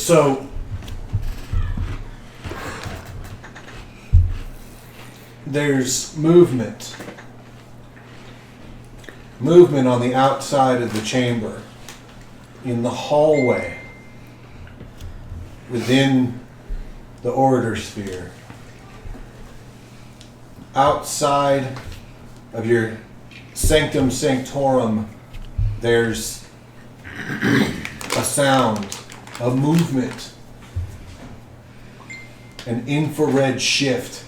So, there's movement. Movement on the outside of the chamber, in the hallway, within the orator sphere. Outside of your sanctum sanctorum, there's a sound, a movement, an infrared shift,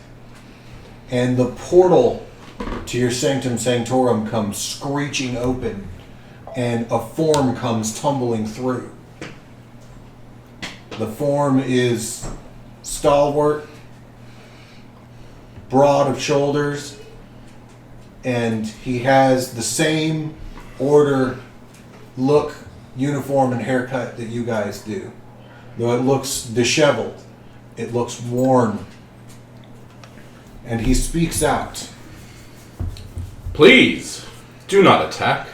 and the portal to your sanctum sanctorum comes screeching open, and a form comes tumbling through. The form is stalwart, broad of shoulders, and he has the same order, look, uniform, and haircut that you guys do. Though it looks disheveled, it looks worn. And he speaks out. Please, do not attack.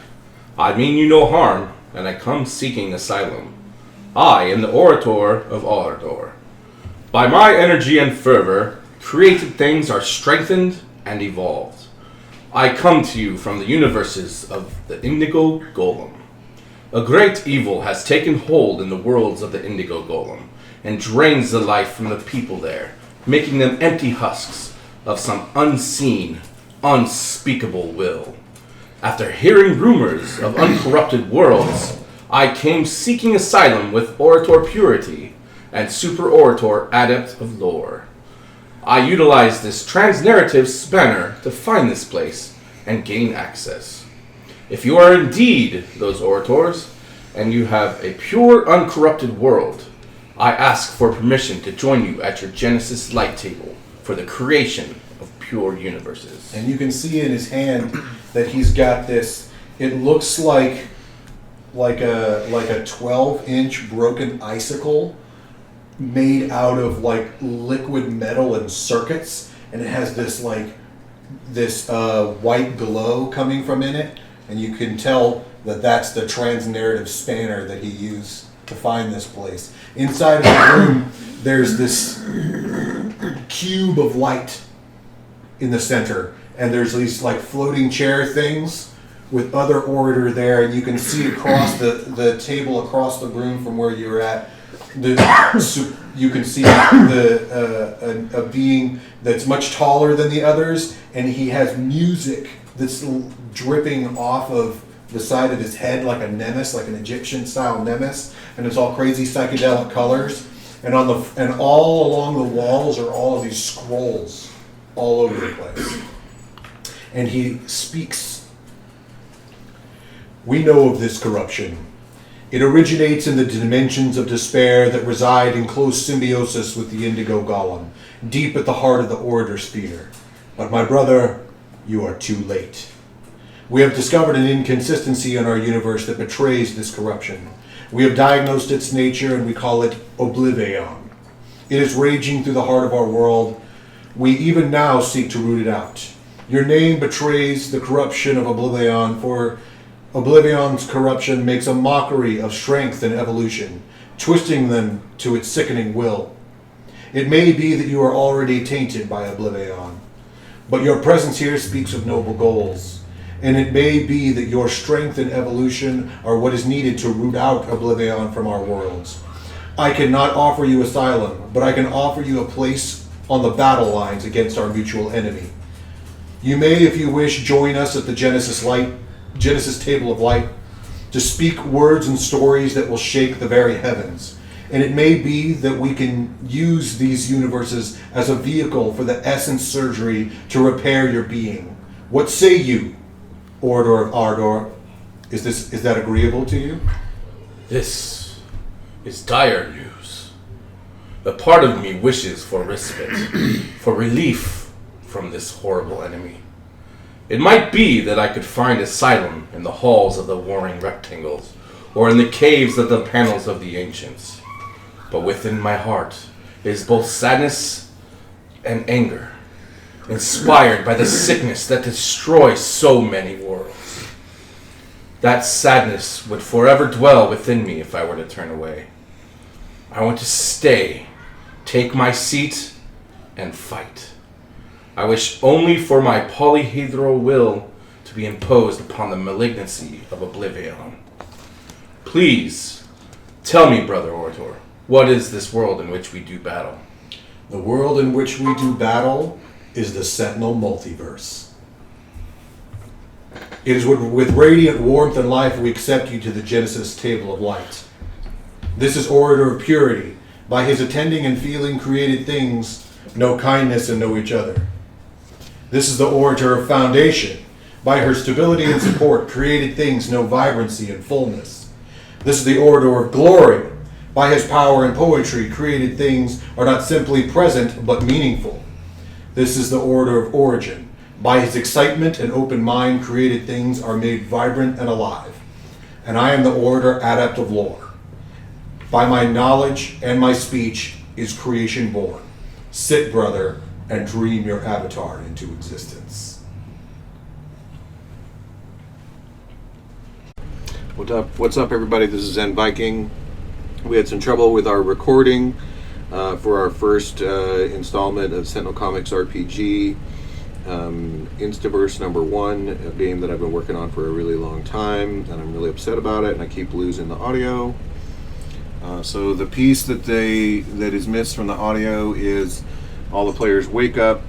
I mean you no harm, and I come seeking asylum. I am the Orator of Ardor. By my energy and fervor, created things are strengthened and evolved. I come to you from the universes of the Indigo Golem. A great evil has taken hold in the worlds of the Indigo Golem, and drains the life from the people there, making them empty husks of some unseen, unspeakable will. After hearing rumors of uncorrupted worlds, I came seeking asylum with Orator Purity and Super Orator Adept of Lore. I utilized this trans-narrative spanner to find this place and gain access. If you are indeed those Orators, and you have a pure, uncorrupted world, I ask for permission to join you at your Genesis light table for the creation of pure universes. And you can see in his hand that he's got this, it looks like a 12-inch broken icicle made out of like liquid metal and circuits, and it has this white glow coming from in it, and you can tell that that's the trans-narrative spanner that he used to find this place. Inside of the room, there's this cube of light in the center, and there's these like floating chair things with other orator there, and you can see across the table across the room from where you're at. You can see a being that's much taller than the others, and he has music that's dripping off of the side of his head like a nemes, like an Egyptian-style nemes, and it's all crazy psychedelic colors. And all along the walls are all of these scrolls all over the place. And he speaks. We know of this corruption. It originates in the dimensions of despair that reside in close symbiosis with the Indigo Golem, deep at the heart of the Orator Sphere. But my brother, you are too late. We have discovered an inconsistency in our universe that betrays this corruption. We have diagnosed its nature, and we call it Oblivaeon. It is raging through the heart of our world. We even now seek to root it out. Your name betrays the corruption of Oblivaeon, for Oblivaeon's corruption makes a mockery of strength and evolution, twisting them to its sickening will. It may be that you are already tainted by Oblivaeon, but your presence here speaks of noble goals. And it may be that your strength and evolution are what is needed to root out Oblivaeon from our worlds. I cannot offer you asylum, but I can offer you a place on the battle lines against our mutual enemy. You may, if you wish, join us at the Genesis Table of Light to speak words and stories that will shake the very heavens. And it may be that we can use these universes as a vehicle for the essence surgery to repair your being. What say you, Orator of Ardor? Is that agreeable to you? This is dire news. A part of me wishes for respite, for relief from this horrible enemy. It might be that I could find asylum in the halls of the warring rectangles, or in the caves of the panels of the ancients. But within my heart is both sadness and anger, inspired by the sickness that destroys so many worlds. That sadness would forever dwell within me if I were to turn away. I want to stay, take my seat, and fight. I wish only for my polyhedral will to be imposed upon the malignancy of Oblivaeon. Please, tell me, Brother Orator, what is this world in which we do battle? The world in which we do battle is the Sentinel Multiverse. It is with radiant warmth and life we accept you to the Genesis Table of Light. This is Orator of Purity. By his attending and feeling created things, know kindness and know each other. This is the Orator of Foundation. By her stability and support, created things know vibrancy and fullness. This is the Orator of Glory. By his power and poetry, created things are not simply present, but meaningful. This is the Orator of Origin. By his excitement and open mind, created things are made vibrant and alive. And I am the Orator Adept of Lore. By my knowledge and my speech is creation born. Sit, brother, and dream your avatar into existence. What's up, everybody? This is Zen Viking. We had some trouble with our recording for our first installment of Sentinel Comics RPG. Instaverse number 1, a game that I've been working on for a really long time, and I'm really upset about it, and I keep losing the audio. So the piece that is missed from the audio is all the players wake up,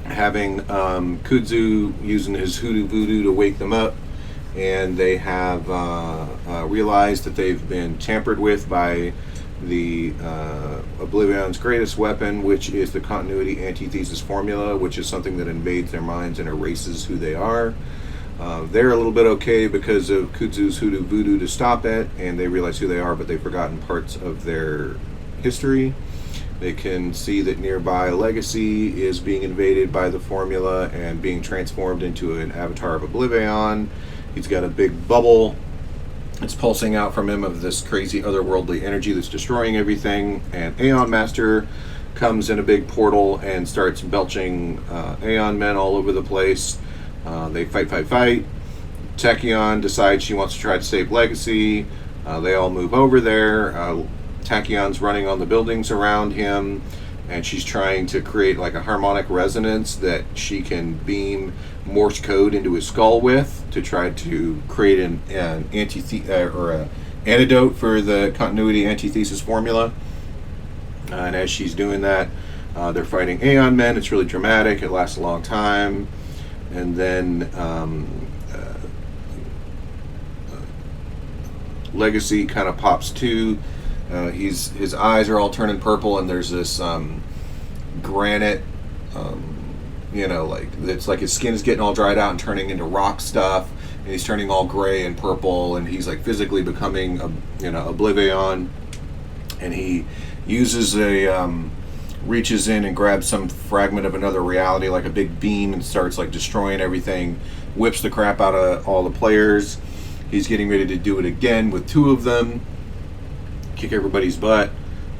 having Kudzu using his hoodoo voodoo to wake them up, and they have realized that they've been tampered with by the Obliviaon's greatest weapon, which is the continuity antithesis formula, which is something that invades their minds and erases who they are. They're a little bit okay because of Kudzu's hoodoo voodoo to stop it, and they realize who they are, but they've forgotten parts of their history. They can see that nearby Legacy is being invaded by the formula and being transformed into an avatar of Oblivion. He's got a big bubble. It's pulsing out from him of this crazy otherworldly energy that's destroying everything. And Aeon Master comes in a big portal and starts belching Aeon men all over the place. They fight. Tachyon decides she wants to try to save Legacy. They all move over there. Tachyon's running on the buildings around him, and she's trying to create like a harmonic resonance that she can beam Morse code into his skull with to try to create an antidote for the continuity antithesis formula. And as she's doing that, they're fighting Aeon men. It's really dramatic. It lasts a long time. And then Legacy kind of pops too. His eyes are all turning purple, and there's this granite, like it's like his skin is getting all dried out and turning into rock stuff, and he's turning all gray and purple, and he's like physically becoming Oblivion. And he uses reaches in and grabs some fragment of another reality, like a big beam, and starts like destroying everything, whips the crap out of all the players. He's getting ready to do it again with 2 of them, kick everybody's butt,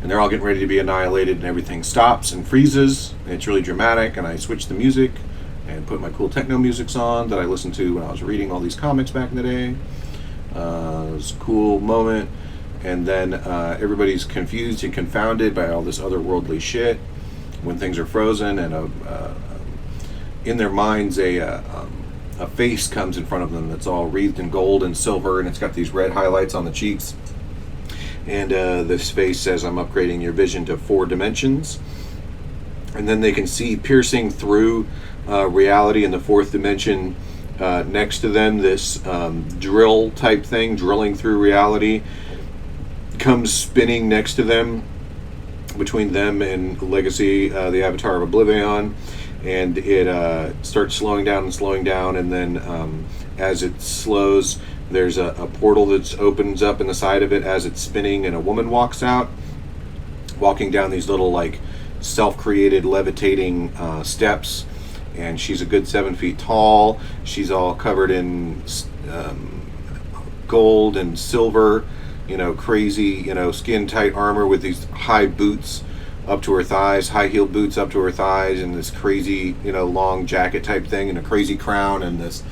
and they're all getting ready to be annihilated, and everything stops and freezes, and it's really dramatic. And I switch the music and put my cool techno musics on that I listened to when I was reading all these comics back in the day. It was a cool moment. And then everybody's confused and confounded by all this otherworldly shit when things are frozen, and in their minds a face comes in front of them that's all wreathed in gold and silver, and it's got these red highlights on the cheeks. And this face says, "I'm upgrading your vision to 4 dimensions." And then they can see piercing through reality in the 4th dimension. Next to them, this drill type thing drilling through reality comes spinning next to them, between them and Legacy, the avatar of Oblivion, and it starts slowing down, and then as it slows, there's a portal that opens up in the side of it as it's spinning, and a woman walks out, walking down these little like self-created levitating steps, and she's a good 7 feet tall. She's all covered in gold and silver, crazy, skin tight armor with these high boots up to her thighs, high heeled boots up to her thighs, and this crazy, long jacket type thing, and a crazy crown, and this,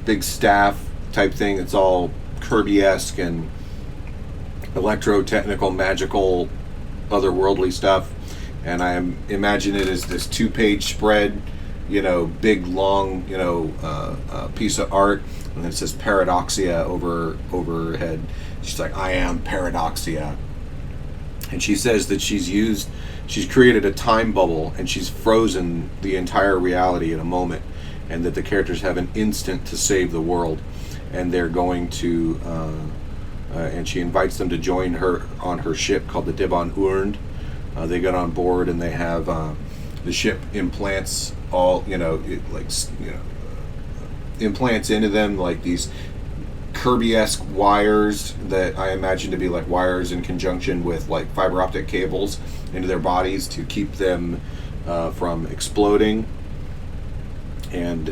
big staff type thing. It's all Kirby-esque and electro-technical, magical, otherworldly stuff. And I imagine it as this 2-page spread, big, long, piece of art. And then it says Paradoxia overhead. She's like, I am Paradoxia. And she says that she's created a time bubble and she's frozen the entire reality in a moment, and that the characters have an instant to save the world, and they're going to and she invites them to join her on her ship called the Dibon Urnd. They get on board and they have the ship implants all implants into them like these Kirby-esque wires that I imagine to be like wires in conjunction with like fiber optic cables into their bodies to keep them from exploding, and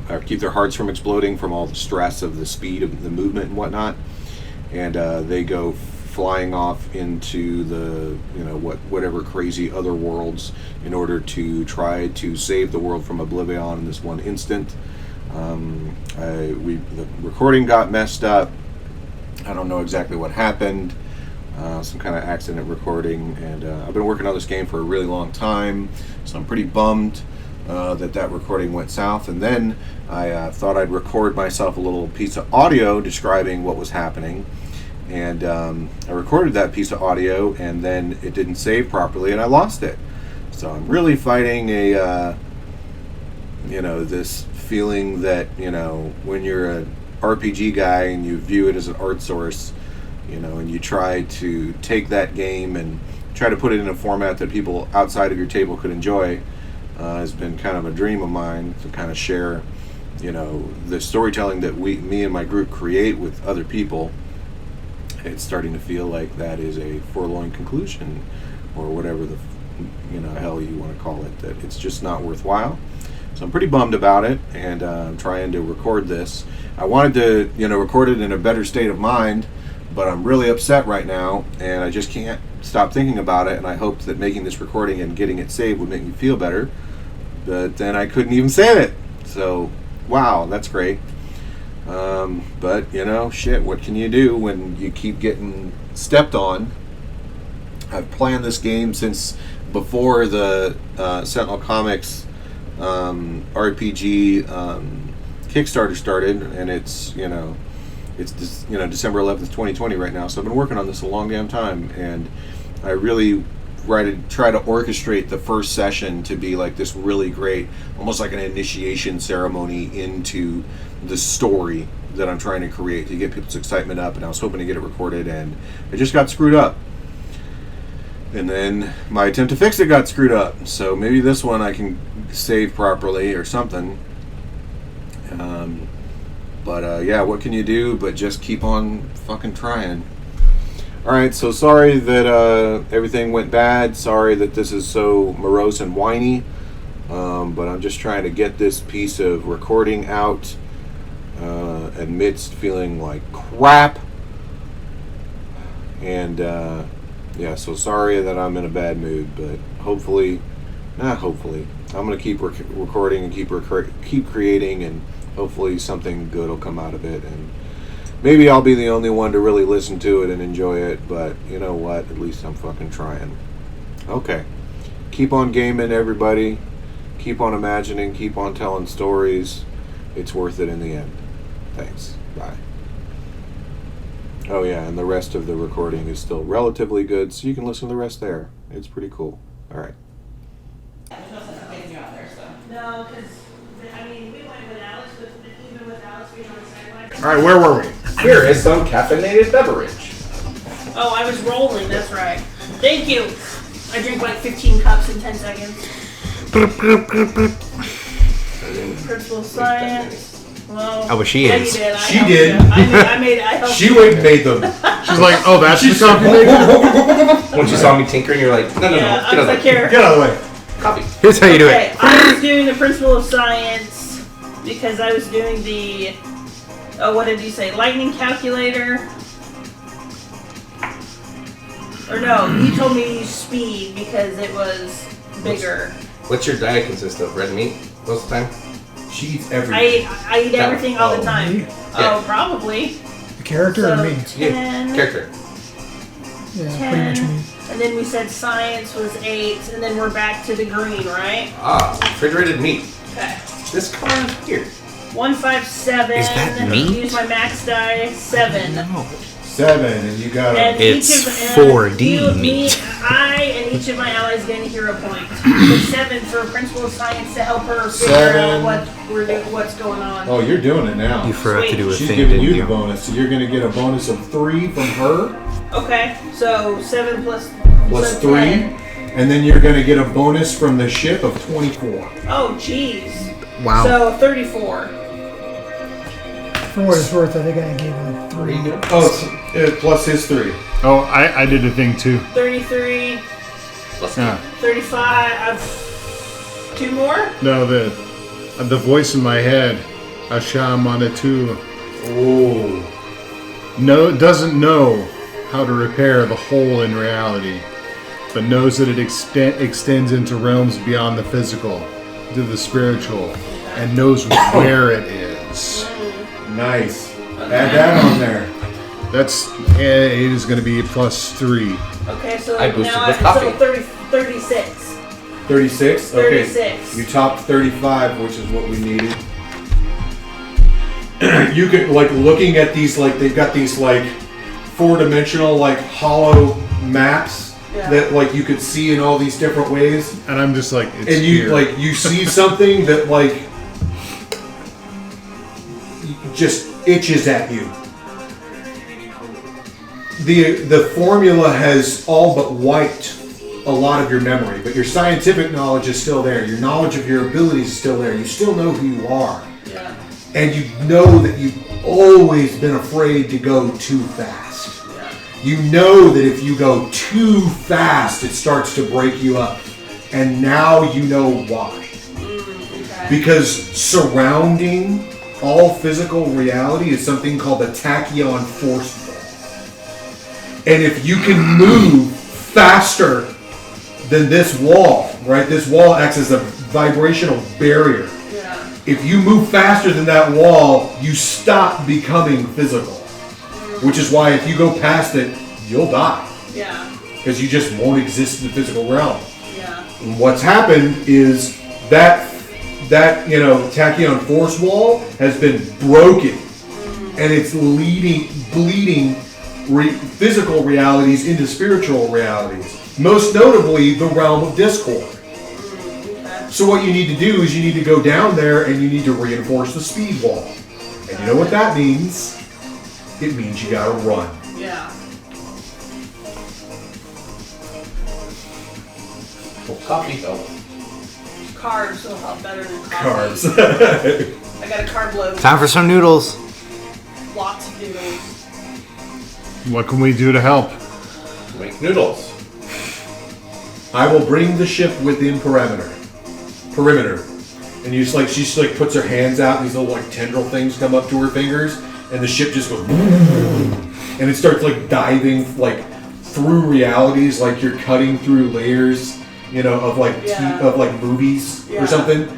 or keep their hearts from exploding from all the stress of the speed of the movement and whatnot. And they go flying off into the whatever crazy other worlds in order to try to save the world from Oblivaeon in this one instant. The recording got messed up. I don't know exactly what happened. Some kind of accident recording, and I've been working on this game for a really long time, so I'm pretty bummed that recording went south. And then I thought I'd record myself a little piece of audio describing what was happening, and I recorded that piece of audio, and then it didn't save properly, and I lost it. So I'm really fighting this feeling that when you're an RPG guy and you view it as an art source, and you try to take that game and try to put it in a format that people outside of your table could enjoy, has been kind of a dream of mine to kind of share the storytelling that me and my group create with other people. It's starting to feel like that is a forlorn conclusion, or whatever the hell you want to call it, that it's just not worthwhile. So I'm pretty bummed about it, and I'm trying to record this. I wanted to record it in a better state of mind, but I'm really upset right now, and I just can't stop thinking about it. And I hoped that making this recording and getting it saved would make me feel better, but then I couldn't even save it. So wow, that's great. But shit, what can you do when you keep getting stepped on? I've planned this game since before the Sentinel Comics RPG Kickstarter started, and it's December 11th, 2020 right now. So I've been working on this a long damn time, and I really try to orchestrate the first session to be like this really great, almost like an initiation ceremony into the story that I'm trying to create to get people's excitement up. And I was hoping to get it recorded, and it just got screwed up. And then my attempt to fix it got screwed up. So maybe this one I can save properly or something. But yeah, what can you do but just keep on fucking trying. Alright, so sorry that everything went bad. Sorry that this is so morose and whiny. But I'm just trying to get this piece of recording out amidst feeling like crap. And yeah, so sorry that I'm in a bad mood, but hopefully, I'm going to keep recording and keep creating, and hopefully something good will come out of it. And maybe I'll be the only one to really listen to it and enjoy it, but you know what? At least I'm fucking trying. Okay. Keep on gaming, everybody. Keep on imagining. Keep on telling stories. It's worth it in the end. Thanks. Bye. Oh yeah, and the rest of the recording is still relatively good, so you can listen to the rest there. It's pretty cool. All right. There's no sense of getting you out there, so. No, because, we went with Alex, but even with Alex being on the sideline. All right, where were we? Here is some caffeinated beverage. Oh, I was rolling, that's right. Thank you. I drink like 15 cups in 10 seconds. Principle of science. Well, Oh, but she yeah, is. You did. She did. I helped She you. went and made them. She's like, oh, that's the coffee maker? When she saw me tinkering, you're like, no, Yeah, I get was out like, here. Get out of the way. Copy. Here's how you do Okay, it. I was doing the principle of science because I was doing the, what did you say, lightning calculator? Or no, he told me to use speed because it was bigger. What's your diet consist of? Red meat most of the time? She eats everything. I eat everything all the time. Yeah. Oh, probably. The character So or me? 10. Character. Yeah, 10. pretty much me. And then we said science was 8, and then we're back to the green, right? Refrigerated meat. Okay. This color is weird. 157. Is that meat? Use my max die. 7. No. 7, and you got And It's each of 4D meat. I and each of my allies gain a hero point. But 7 for Principal of Science to help her figure 7. out what's going on. Oh, you're doing it now. You forgot to do a She's thing, giving didn't you you? the bonus, so you're going to get a bonus of 3 from her, Okay, so 7 plus plus so 3, 10. and then you're going to get a bonus from the ship of 24. Oh, jeez. Wow. So 34. For what it's worth, I think I gave him 3. Oh, it's, plus his 3. Oh, I did a thing too. 33. Yeah. 35. 2 more? No, the voice in my head, Ashamanatu, doesn't know how to repair the hole in reality, but knows that it extends into realms beyond the physical, to the spiritual, and knows where it is. Nice. Add that on there. It is going to be plus 3. Okay, so I boosted now with so coffee. 36. 36? Okay. 36. You topped 35, which is what we needed. You could, like, looking at these, like, they've got these, like, 4-dimensional, like, hollow maps that, like, you could see in all these different ways. And I'm just like, it's And you, here. like, you see something that, like, just itches at you. The formula has all but wiped a lot of your memory, but your scientific knowledge is still there. Your knowledge of your abilities is still there. You still know who you are. Yeah. And you know that you've always been afraid to go too fast. Yeah. You know that if you go too fast, it starts to break you up. And now you know why. Okay. Because surrounding all physical reality is something called the tachyon force ball. And if you can move faster than this wall, right? This wall acts as a vibrational barrier. Yeah. If you move faster than that wall, you stop becoming physical. Which is why if you go past it, you'll die. Yeah. Because you just won't exist in the physical realm. Yeah. And what's happened is that tachyon force wall has been broken, and it's bleeding physical realities into spiritual realities. Most notably, the realm of discord. So what you need to do is you need to go down there and you need to reinforce the speed wall. And you know what that means? It means you gotta run. Yeah. Well, coffee help. Carbs will help better than coffee. Carbs. I got a carb load. Time for some noodles. Lots of noodles. What can we do to help? Make noodles. I will bring the ship within perimeter. And you just like, she just like puts her hands out and these little like tendril things come up to her fingers and the ship just goes and it starts like diving like through realities, like you're cutting through layers, of like of like movies or something.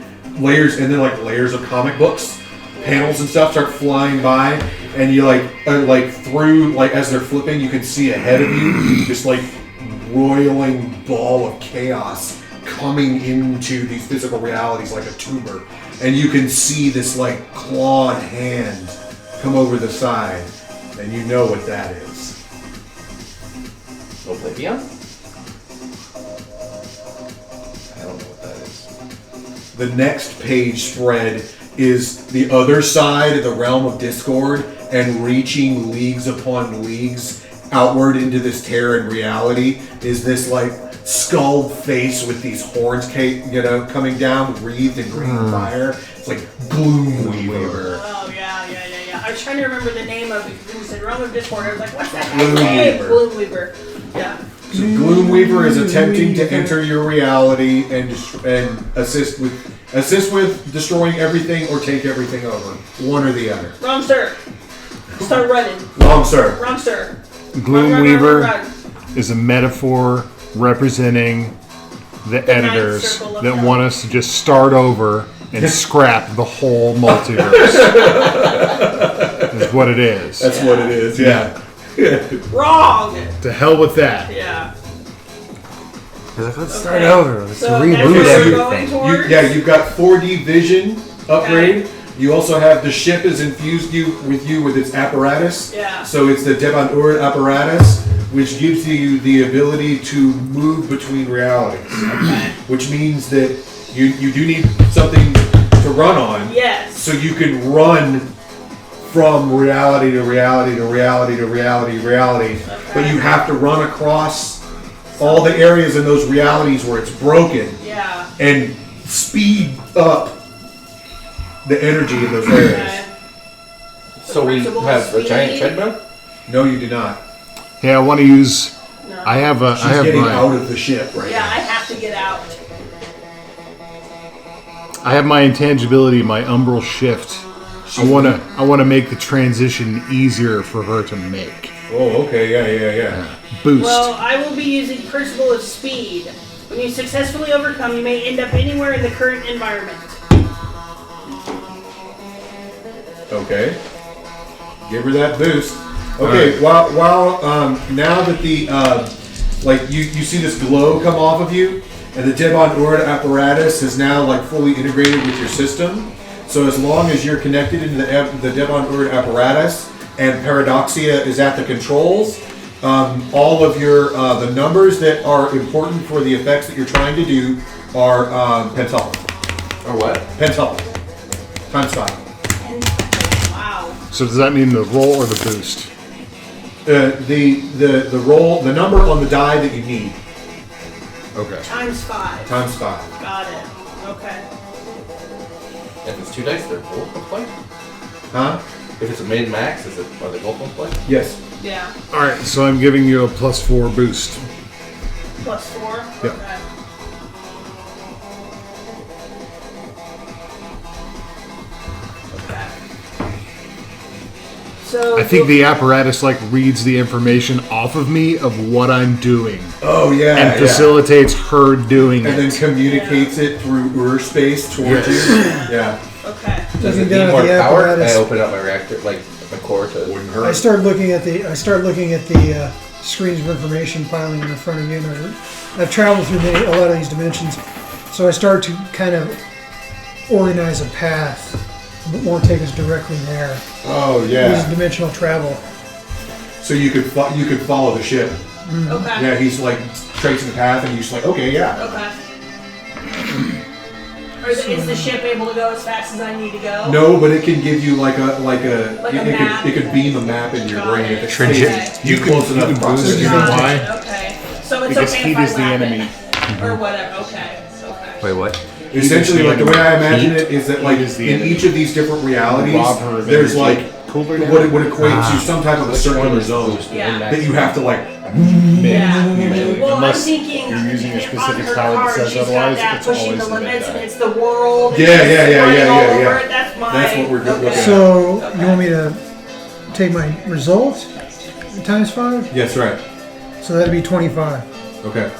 Layers and then like layers of comic books, panels and stuff start flying by, and you like through like as they're flipping, you can see ahead of you just like roiling ball of chaos coming into these physical realities like a tumor, and you can see this like clawed hand come over the side, and you know what that is. Oblivaeon? I don't know what that is. The next page spread is the other side of the realm of discord and reaching leagues upon leagues outward into this Terran reality is this like skulled face with these horns coming down wreathed in green fire. It's like Gloomweaver. Oh, yeah. I was trying to remember the name of it because when you said Realm of Discord, I was like, what's that Gloomweaver. Gloomweaver. Yeah. So Gloomweaver is attempting to enter your reality and assist with destroying everything or take everything over. One or the other. Wrong, sir. Start running. Wrong, sir. Wrong, sir. Gloomweaver Run. is a metaphor representing the editors ninth circle of that hell. want us to just start over and scrap the whole multiverse. Is what it is. That's what it is, yeah. Wrong. To hell with that. Yeah. He's like, let's Okay. start over. Let's So that's reboot what we're everything. going towards? You've got 4D vision upgrade. You also have the ship has infused you with its apparatus. Yeah. So it's the Devon Ur apparatus, which gives you the ability to move between realities. Which means that you do need something to run on. Yes. So you can run from reality to reality to reality to reality to reality. But you have to run across all the areas in those realities where it's broken Yeah. and speed up the energy in those areas. Okay. So we Principal have a giant speed. treadmill? No, you do not. Yeah, I want to use. No. I have a. She's I have getting my. out of the ship right Yeah, now. I have to get out. I have my intangibility, my umbral shift. I wanna make the transition easier for her to make. Oh, okay, yeah. Boost. Well, I will be using Crucible of Speed. When you successfully overcome, you may end up anywhere in the current environment. Okay. Give her that boost. Okay, while now that the you see this glow come off of you, and the Devon Ord apparatus is now like fully integrated with your system. So as long as you're connected into the Devon Ord apparatus and Paradoxia is at the controls, all of your the numbers that are important for the effects that you're trying to do are pentuple. Or what? Pentuple. Times 5. Wow. So does that mean the roll or the boost? The roll, the number on the die that you need. Okay. Times 5. Times 5. Got it. Okay. If it's 2 dice, they're both on play? Huh? If it's a mid max, are they both on play? Yes. Yeah. All right. So I'm giving you a +4 boost. Plus 4? Yep. Okay. Okay. So I think the apparatus like reads the information off of me of what I'm doing Oh yeah. and facilitates her doing And then it. communicates it through Ur space towards you. Yeah. Okay. Does Looking it down need at more the power? apparatus. I open up my reactor, like my core to. I start looking at the screens of information piling in front of you, and I've traveled through a lot of these dimensions, so I start to kind of organize a path that won't take us directly there. Oh This is yeah. dimensional travel. So you could follow the ship. Okay. Yeah, he's like tracing the path, and you're just like, okay, yeah. Okay. Is the ship able to go as fast as I need to go? No, but it can give you like a map. it could beam a map in your Got brain it. if it's Okay. you close enough you can process. boost it. Got Why? it. Okay. So it's Because okay heat if I is the lap enemy. it. Or whatever. Okay. Okay. Wait, what? Essentially, like the way I imagine it is that like Heat is the in enemy. each of these different realities, Rob her of there's energy. like Cooler what down? it would equate to some type of a circular zone Yeah. that you have to like. Yeah. Well, I'm Unless thinking you're using a specific on her power that card, says she's got otherwise, that it's pushing always the the mid limits, die. and it's the world. Yeah, and she's yeah, running all yeah. over it. That's my. That's what we're looking at. So you want me to take my result times 5? Yes, right. So that'd be 25. Okay.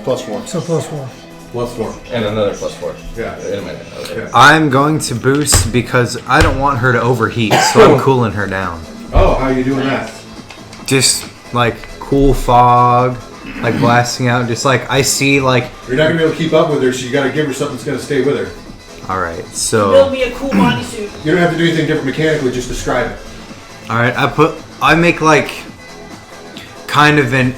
+4. So +4. +4. And another +4. Yeah. In a minute. Okay. Yeah. I'm going to boost because I don't want her to overheat, so I'm cooling her down. Oh, how are you doing that? Just like cool fog, like blasting out. Just like I see, like, You're not gonna be able to keep up with her, so you gotta give her something that's gonna stay with her. all right, Build so me a cool bodysuit. You don't have to do anything different mechanically, just describe it. all right, I make like kind of an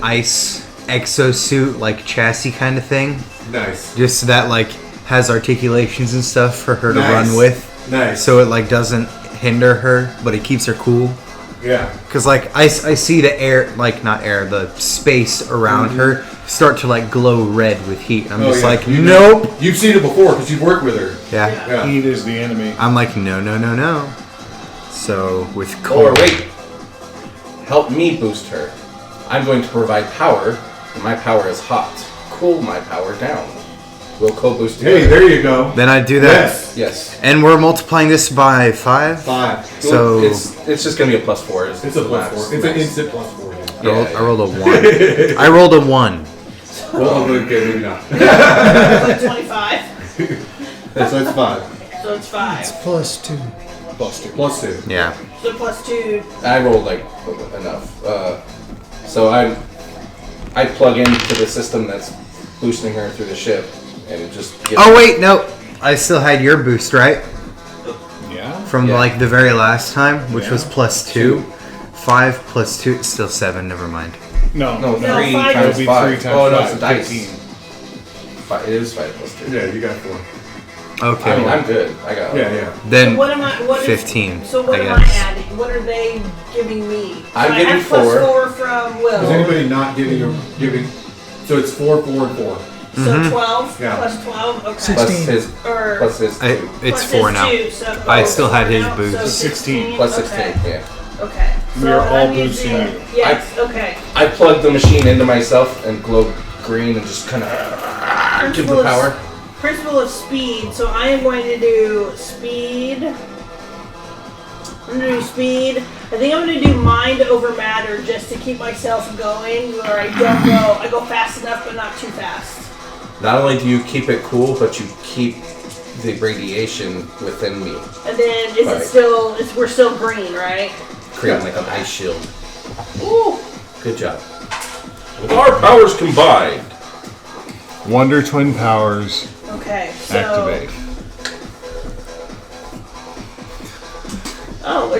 ice exosuit, like chassis kind of thing, Nice. just so that like has articulations and stuff for her to Nice. run with, Nice. so it like doesn't hinder her, but it keeps her cool. Yeah. Cause like I see the air, like not air, the space around her start to like glow red with heat. I'm just like, You know- nope. You've seen it before because you've worked with her. Yeah. Yeah. Heat is the enemy. I'm like, no. So with Or cold, wait. Help me boost her. I'm going to provide power, and my power is hot. Cool my power down. We'll co-boost together. Hey, there you go. then I do that, Yes. Yes. and we're multiplying this by 5. 5. So it's just gonna be a +4. It's a +4. It's an instant +4. Yeah. I rolled a 1. I rolled a 1. Well, okay, maybe not. Like 25. So it's 5. So it's 5. It's +2. +2. +2. Yeah. So +2. I rolled like enough. So I plug into the system that's boosting her through the ship, and it just. Gives Oh wait, no. I still had your boost, right? Yeah. From Yeah. like the very last time, which Yeah. was +2. 5 + 2, it's still 7. Never mind. No, No, 3 5 times It'll be 5. 3 times Oh no, 5, it's a dice. 15. It is 5 + 2. Yeah, you got 4. Okay. I mean, I'm good. I got. Yeah, yeah. then What am I? What is- 15. So what I am I guess. adding? What are they giving me? So I'm I giving have 4. +4 from Will. Is anybody not giving? So it's 4, 4, and 4. So 12 Yeah. plus 12. Okay. 16. Plus his. Or Plus his. It's plus 4 his now. 2, so, I still had his now, boost. So 16. Plus 16. Okay. Yeah. Okay. So We are all I'm boosting using- you. Yes. Okay. I plugged the machine into myself and glow green and just kind of give the power. Principle of speed. So I am going to do speed. I'm going to do speed. I think I'm going to do mind over matter just to keep myself going where I don't go. I go fast enough but not too fast. Not only do you keep it cool, but you keep the radiation within me, And then is Right. it still, we're still green, right? creating like an ice shield. Ooh. Good job. With our powers combined. Wonder Twin powers Okay. So. activate. Oh,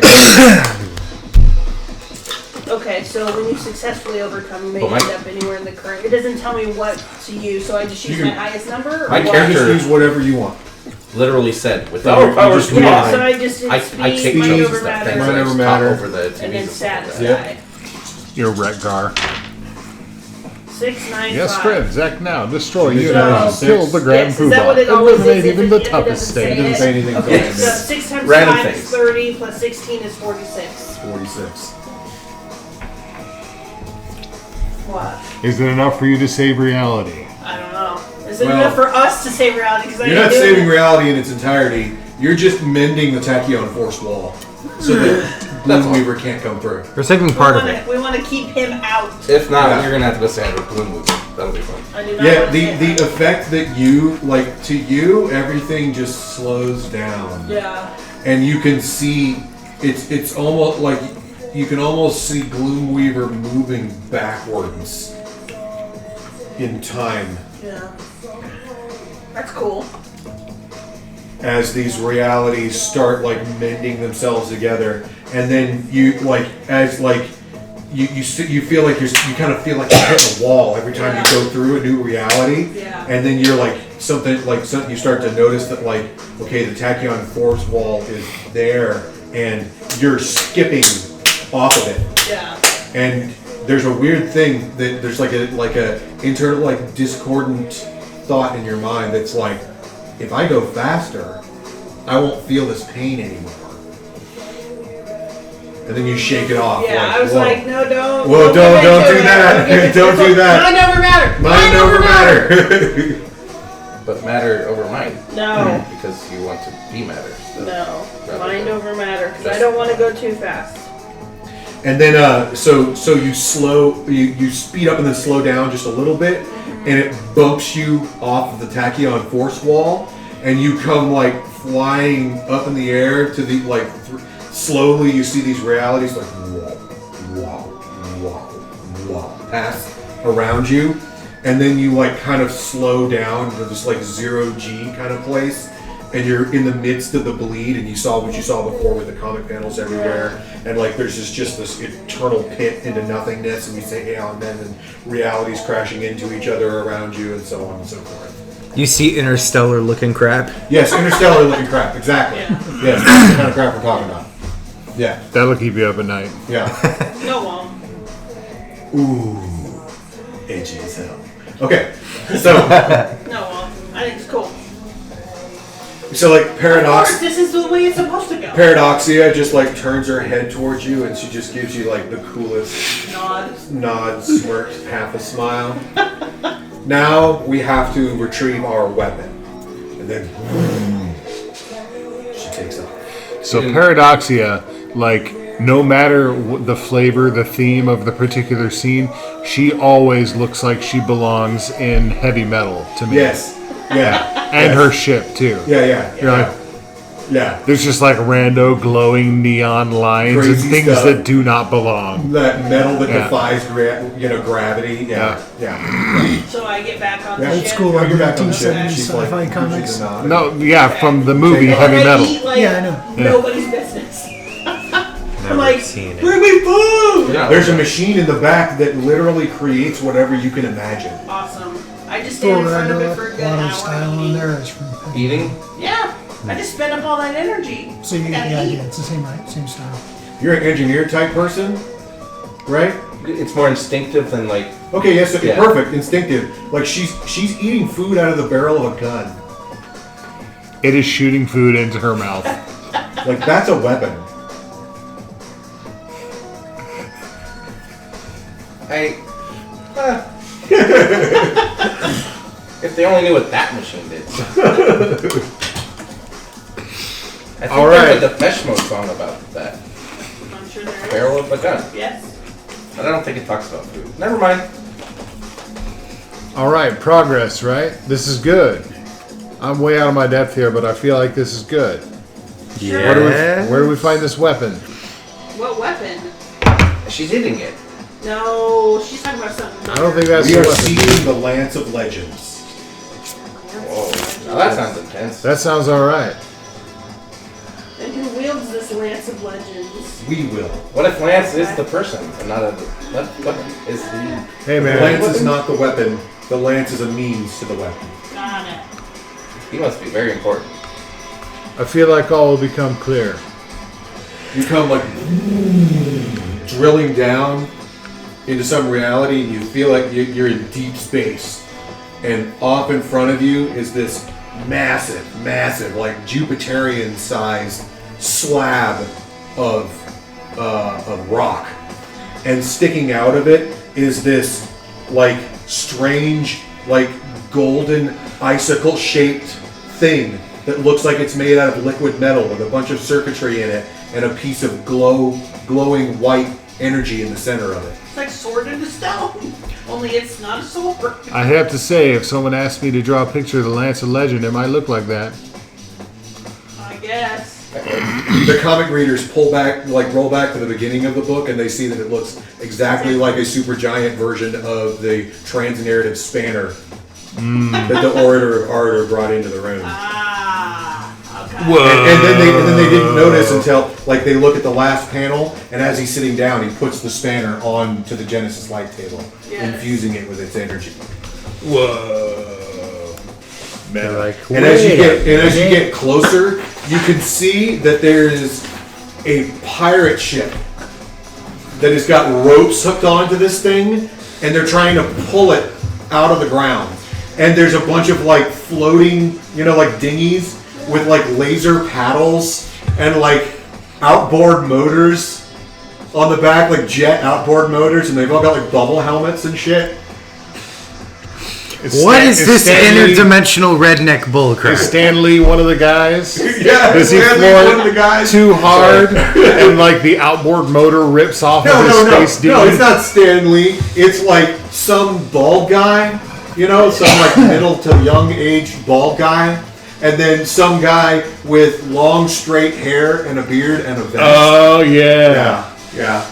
okay, so when you successfully overcome, you may But my- end up anywhere in the current. It doesn't tell me what to use, so I just use You my can- highest number? Or My what? character- Just use whatever you want. Literally said, with You our powers just- combined. Yeah, so I just did I speed, take mind changes over that things matter, Mind that over I matter. top over the TVs and then and stuff like satisfy. that. Your Retgar. 6, 9, Yes, 5. Fred. Act now. Destroy So- units. Kill the Grand Yes, is that what Poobah. it always is? Eliminate If even it- the if it toughest doesn't say state. It doesn't it? say anything. Okay, about so it. 6 times Random 5 is things. 30, plus 16 is 46. 46. What? Is it enough for you to save reality? I don't know. Is it Well, enough for us to save reality? Because You're not saving reality in its entirety. You're just mending the tachyon force wall so that Gloomweaver can't come through. We're saving part of it. We want to keep him out. If not, Yeah. you're gonna have to go stand with Gloom. That'll be fun. I do not Yeah, want to the effect that you like to you, everything just slows down, Yeah. and you can see it's almost like you can almost see Gloomweaver moving backwards in time Yeah. That's cool. as these realities start like mending themselves together, and then you like as like you feel like you kind of feel like you're hitting a wall every time you go through a new reality, Yeah. and then you're like something you start to notice that like okay, the tachyon force wall is there and you're skipping off of it, Yeah. and there's a weird thing that there's like a internal like discordant thought in your mind that's like, if I go faster, I won't feel this pain anymore. And then you shake it off. Yeah, like, I was whoa. like, no, don't. Whoa, don't get do into that. it. Don't do that. Mind over matter. Mind over matter. But matter over mind. No, Because you want to be matter. So. no. Rather Mind than- over matter. Because I don't want to go too fast. And then so you speed up and then slow down just a little bit, and it bumps you off of the tachyon force wall, and you come like flying up in the air to the like slowly you see these realities like whoa pass around you, and then you like kind of slow down to this like 0G kind of place, and you're in the midst of the bleed, and you saw what you saw before with the comic panels everywhere, and like there's just this eternal pit into nothingness, and you say amen, and realities crashing into each other around you, and so on and so forth. You see interstellar looking crap. Yes, interstellar looking crap, exactly. Yes, that's the kind of crap we're talking about. Yeah, That'll keep you up at night. yeah. No, won't. Ooh, edgy as hell. Okay, so No, won't. I think it's cool. like Of Paradox. course, this is the way it's supposed to go. Paradoxia just like turns her head towards you, and she just gives you like the coolest nod, smirk, half a smile. Now we have to retrieve our weapon, and then she takes off. So Paradoxia, like, no matter the flavor, the theme of the particular scene, she always looks like she belongs in heavy metal to me. Yes, yeah, And her ship, too. yeah. You're like, Yeah. There's just like rando glowing neon lines Crazy and things stuff. that do not belong. That metal that Yeah. defies gravity. Yeah. So I get back on Yeah. the Old ship. school Yeah, like you're back on 1970s She's like, sci-fi she's comics. a nod. No, yeah, from the movie Okay. Heavy And I Metal. eat like Yeah, I know. nobody's business. Never I'm like, seen it. bring me food! Yeah. There's a machine in the back that literally creates whatever you can imagine. Awesome. I just Thor stand in front of it Ragnarok, for a a good lot hour. of style on there is from. Eating? Yeah. I just spend up all that energy. So you I get gotta the eat. idea. It's the same style. You're an engineer type person, right? It's more instinctive than like. Okay, yes, Yeah. perfect, instinctive. Like she's eating food out of the barrel of a gun. It is shooting food into her mouth. Like that's a weapon. If they only knew what that machine did. I think All right. there's a Depeche Mode song about that. I'm sure there is. Barrel of a gun. Yes. But I don't think it talks about food. Never mind. All right, progress, right? This is good. I'm way out of my depth here, but I feel like this is good. Where do we find this weapon? What weapon? She's eating it. No, she's talking about something. I don't think that's We the are weapon. seeing the Lance of Legends. Whoa. Now that sounds intense. That sounds all right. And who wields this Lance of Legends? We will. What if Lance is the person and not a. What is the. Hey, The man. lance is not the weapon. The lance is a means to the weapon. Got it. He must be very important. I feel like all will become clear. You come like drilling down into some reality, and you feel like you're in deep space. And off in front of you is this massive, like Jupiterian-sized slab of rock. And sticking out of it is this like strange, like golden icicle-shaped thing that looks like it's made out of liquid metal with a bunch of circuitry in it and a piece of glowing white energy in the center of it. It's like Sword into Stone. Only it's not a sword. I have to say, if someone asked me to draw a picture of the Lance of Legend, it might look like that. I guess. The comic readers roll back to the beginning of the book, and they see that it looks exactly like a supergiant version of the trans-narrative spanner that the Orator of Ardor brought into the room. Ah, okay. And then they didn't notice until like they look at the last panel, and as he's sitting down, he puts the spanner onto the Genesis light table, Yes. infusing it with its energy. Whoa. They're like, And as you get closer, you can see that there is a pirate ship that has got ropes hooked onto this thing, and they're trying to pull it out of the ground. And there's a bunch of like floating, like dinghies with like laser paddles and like outboard motors on the back, like jet outboard motors, and they've all got like bubble helmets and shit. what is this interdimensional redneck Is bullcrap? Stan Lee one of the guys? Yeah, Does he Stanley, floor one of the guys. too hard and like the outboard motor rips off of his space No, demon? it's not Stan Lee. It's like some bald guy, some like middle to young aged bald guy, and then some guy with long straight hair and a beard and a vest. Oh yeah. Yeah.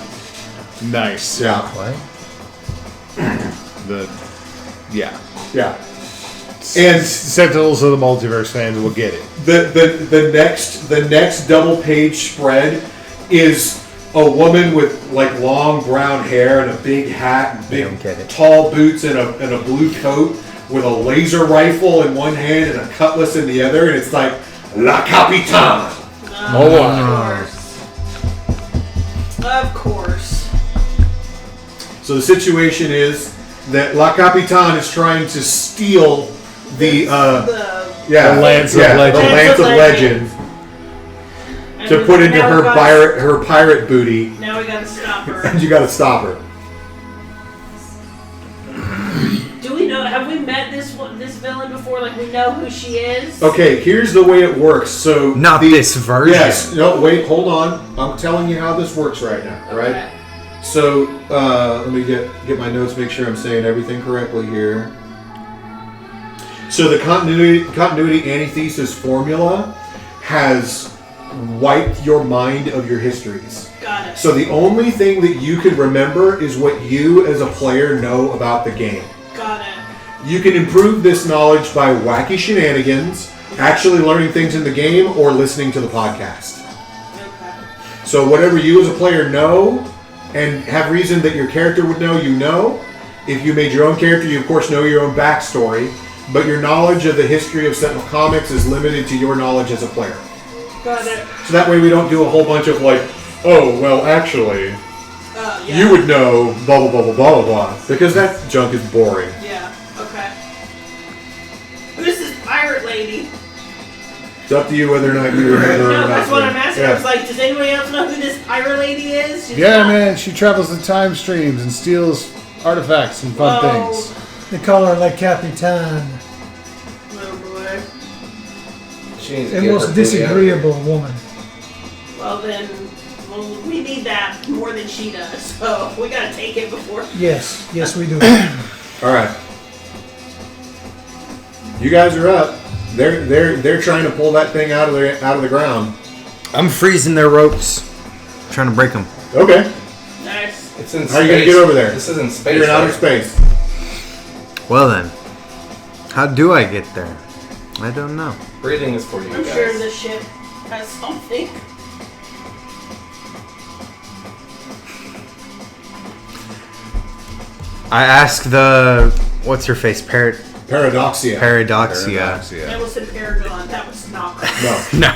Nice. Yeah. Yeah. And Sentinels of the Multiverse fans will get it. the next double page spread is a woman with like long brown hair and a big hat and don't get big it. tall boots and a blue coat with a laser rifle in one hand and a cutlass in the other, and it's like La Capitana. Of course. So the situation is that La Capitana is trying to steal the The Lance of Legend. the Lance of Legend And to put into now her we gotta- pirate booty, Now we gotta stop her. and you got to stop her. Do we know? Have we met this villain before? Like we know who she is? Okay, here's the way it works. So Not this version. Yes. No. Wait. Hold on. I'm telling you how this works right now. Right. Okay. So let me get my notes. Make sure I'm saying everything correctly here. So the continuity antithesis formula has wipe your mind of your histories. Got it. So the only thing that you can remember is what you as a player know about the game. Got it. You can improve this knowledge by wacky shenanigans, actually learning things in the game, or listening to the podcast. Okay. So whatever you as a player know and have reason that your character would know, you know. If you made your own character, you of course know your own backstory, but your knowledge of the history of Sentinel Comics is limited to your knowledge as a player. Got it. So that way we don't do a whole bunch of like, oh, well, actually, Yeah. you would know blah, blah, blah, blah, blah, blah, because that junk is boring. Yeah. Okay. Who's this pirate lady? It's up to you whether or not you remember her or No, not. that's what I'm asking. I Yeah. was like, does anybody else know who this pirate lady is? She's Yeah, not- man, she travels the time streams and steals artifacts and fun Whoa. things. They call her La Capitan, Oh boy. She needs to a get most her booty out of here. disagreeable woman. Well then, we need that more than she does. So we gotta take it before. Yes, yes, we do. All right. You guys are up. They're trying to pull that thing out of the ground. I'm freezing their ropes. Trying to break them. Okay. Nice. It's in space. How are you gonna get over there? This is in space. You're in outer right? space. Well then. How do I get there? I don't know. Breathing is for you I'm guys. sure the ship has something. I ask the... What's her face? Paradoxia. Paradoxia. I almost said Paragon. That was not right. No.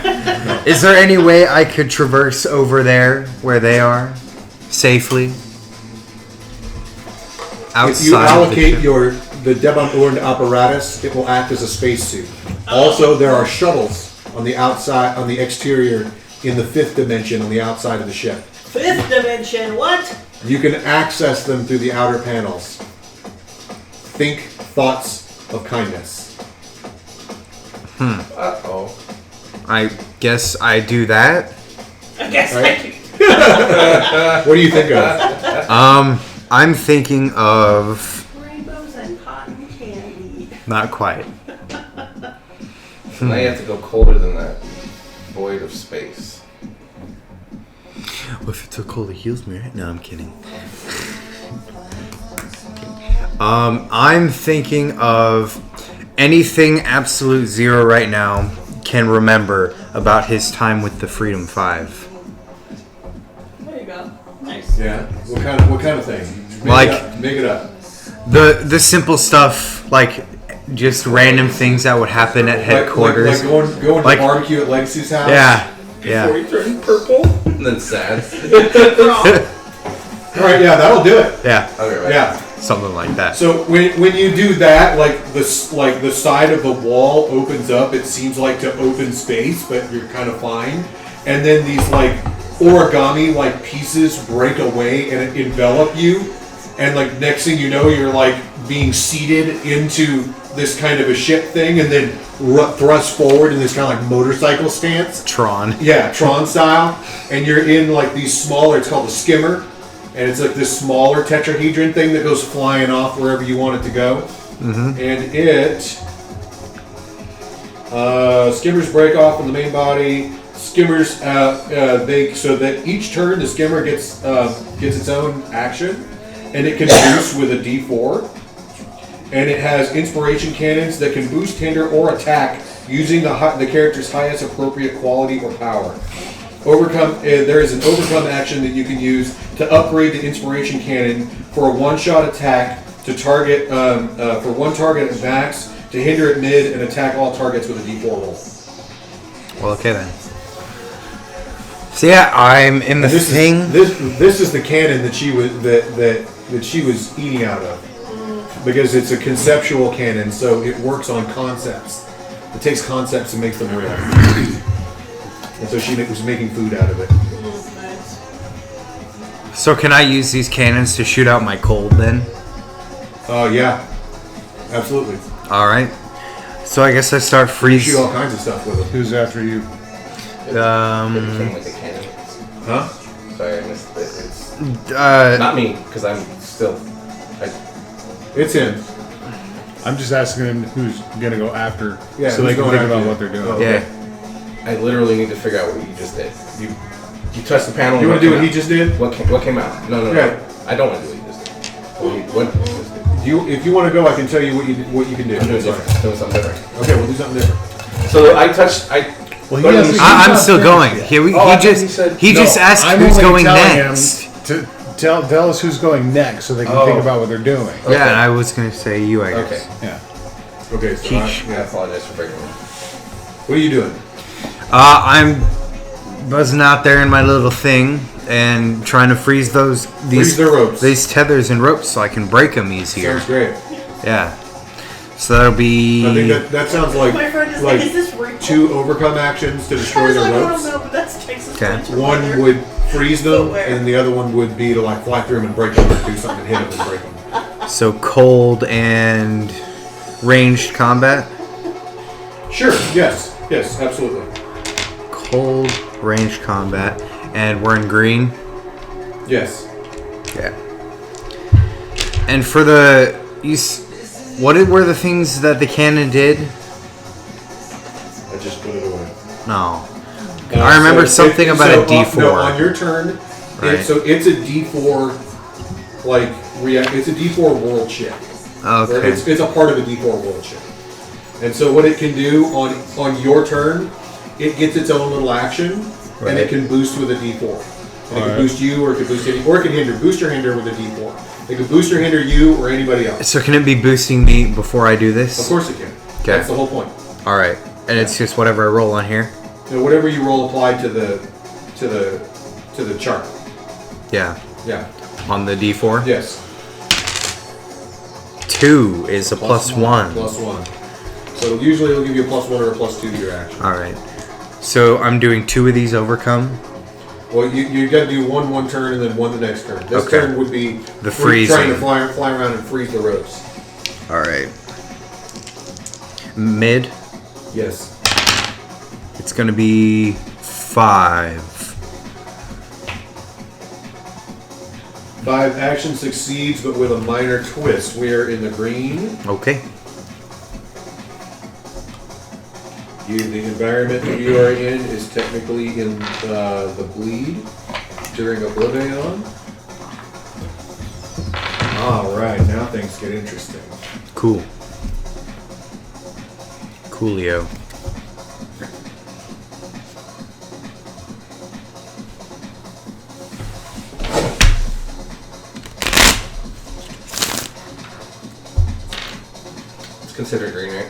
No. Is there any way I could traverse over there where they are safely? Outside If you allocate of the ship? the Debon apparatus, it will act as a spacesuit. Also, there are shuttles on the outside, on the exterior, in the 5th dimension on the outside of the ship. 5th dimension. What? You can access them through the outer panels. Think thoughts of kindness. Uh-oh. I guess I do that. I guess Right. I can. What do you think of? I'm thinking of... Rainbows and cotton candy. Not quite. So now you have to go colder than that void of space. Well, if it's so cold it heals me, right? No, I'm kidding. I'm thinking of anything Absolute Zero right now can remember about his time with the Freedom 5. There you go. Nice. Yeah. What kind of thing? Make it up. The simple stuff, like just random things that would happen at headquarters. Like going Like- to barbecue at Legacy's house. Yeah. Before Yeah. you turn purple. And then sad. All right. Yeah, that'll do it. Yeah. Okay, right. Yeah. Something like that. So when you do that, like the side of the wall opens up, it seems like to open space, but you're kind of fine. And then these like origami like pieces break away and envelop you, and like next thing you know, you're like being seated into this kind of a ship thing, and then thrust forward in this kind of like motorcycle stance. Tron. Yeah, Tron style. And you're in like these smaller, it's called a skimmer. And it's like this smaller tetrahedron thing that goes flying off wherever you want it to go. Mm-hmm. And it... skimmers break off from the main body. Skimmers, so that each turn the skimmer gets its own action. And it can boost with a D4. And it has inspiration cannons that can boost, hinder, or attack using the character's highest appropriate quality or power. There is an overcome action that you can use to upgrade the inspiration cannon for a one-shot attack to target for one target at max, to hinder at mid, and attack all targets with a D4 roll. Well, okay then. So yeah, I'm in the thing. This is the cannon that she was that she was eating out of, because it's a conceptual cannon, so it works on concepts. It takes concepts and makes them real. And so she was making food out of it. So can I use these cannons to shoot out my cold then? Oh yeah, absolutely. All right. So I guess I start You freezing. shoot all kinds of stuff with them. Who's after you? It became like a cannon. Huh? Sorry, I missed it. It's not me, because I'm still... It's him. I'm just asking him who's gonna go after, Yeah, so they who's can going think after about you? what they're doing. Oh. Yeah. I literally need to figure out what you just did. You touched the panel. You want to do what he just did? What came out? No. Okay. I don't want to do what you just did. What you just did? If you want to go, I can tell you what you can do. I'm doing different. Doing something different. Okay, we'll do something different. So I touched. Well, But has- I'm not still finished going. yet. Here we, Oh, I thought he said- he just asked I'm who's only going telling next. him to tell us who's going next so they can Oh. think about what they're doing. Okay. Yeah, and I was gonna say you, I guess. Okay. Yeah. Okay, so I apologize for breaking it. what are you doing? I'm buzzing out there in my little thing and trying to freeze Freeze the ropes. these tethers and ropes so I can break them easier. Sounds great. Yeah. So that'll be. I think that sounds like My friend is like, is this real? 2 overcome actions to I destroy was the like, I ropes. don't know, but that's Texas. Okay. Ranger One weather. would freeze them, Footwear. and the other one would be to like fly through them and break them, or do something, hit them and break them. So cold and ranged combat. Sure. Yes. Yes. Absolutely. Cold ranged combat, and we're in green. Yes. Yeah. And for the what were the things that the cannon did? I just put it away. No. I remember something about a D4. No, on your turn, Right. it's a D4, it's a D4 world ship. Or Okay. It's a part of a D4 world ship. And so what it can do on your turn, it gets its own little action, and Right. it can boost with a D4. And it can boost you, or it can boost any, or it can hinder. Boost or hinder with a D4. It can boost or hinder you or anybody else. So can it be boosting me before I do this? Of course it can. Okay. That's the whole point. All right. And it's just whatever I roll on here. So whatever you roll applied to the chart. Yeah. Yeah. On the D4. Yes. 2 is a plus 1. Plus 1. So usually it'll give you a +1 or a +2 to your action. All right. So I'm doing 2 of these overcome. Well, you got to do one turn and then one the next turn. This Okay. turn would be The trying to freezing. fly around and freeze the ropes. All right. Mid. Yes. It's gonna be 5. 5 action succeeds, but with a minor twist. We are in the green. Okay. The environment that you are in is technically in the bleed during Oblivaeon. All right, now things get interesting. Cool. Coolio. It's considered green, right?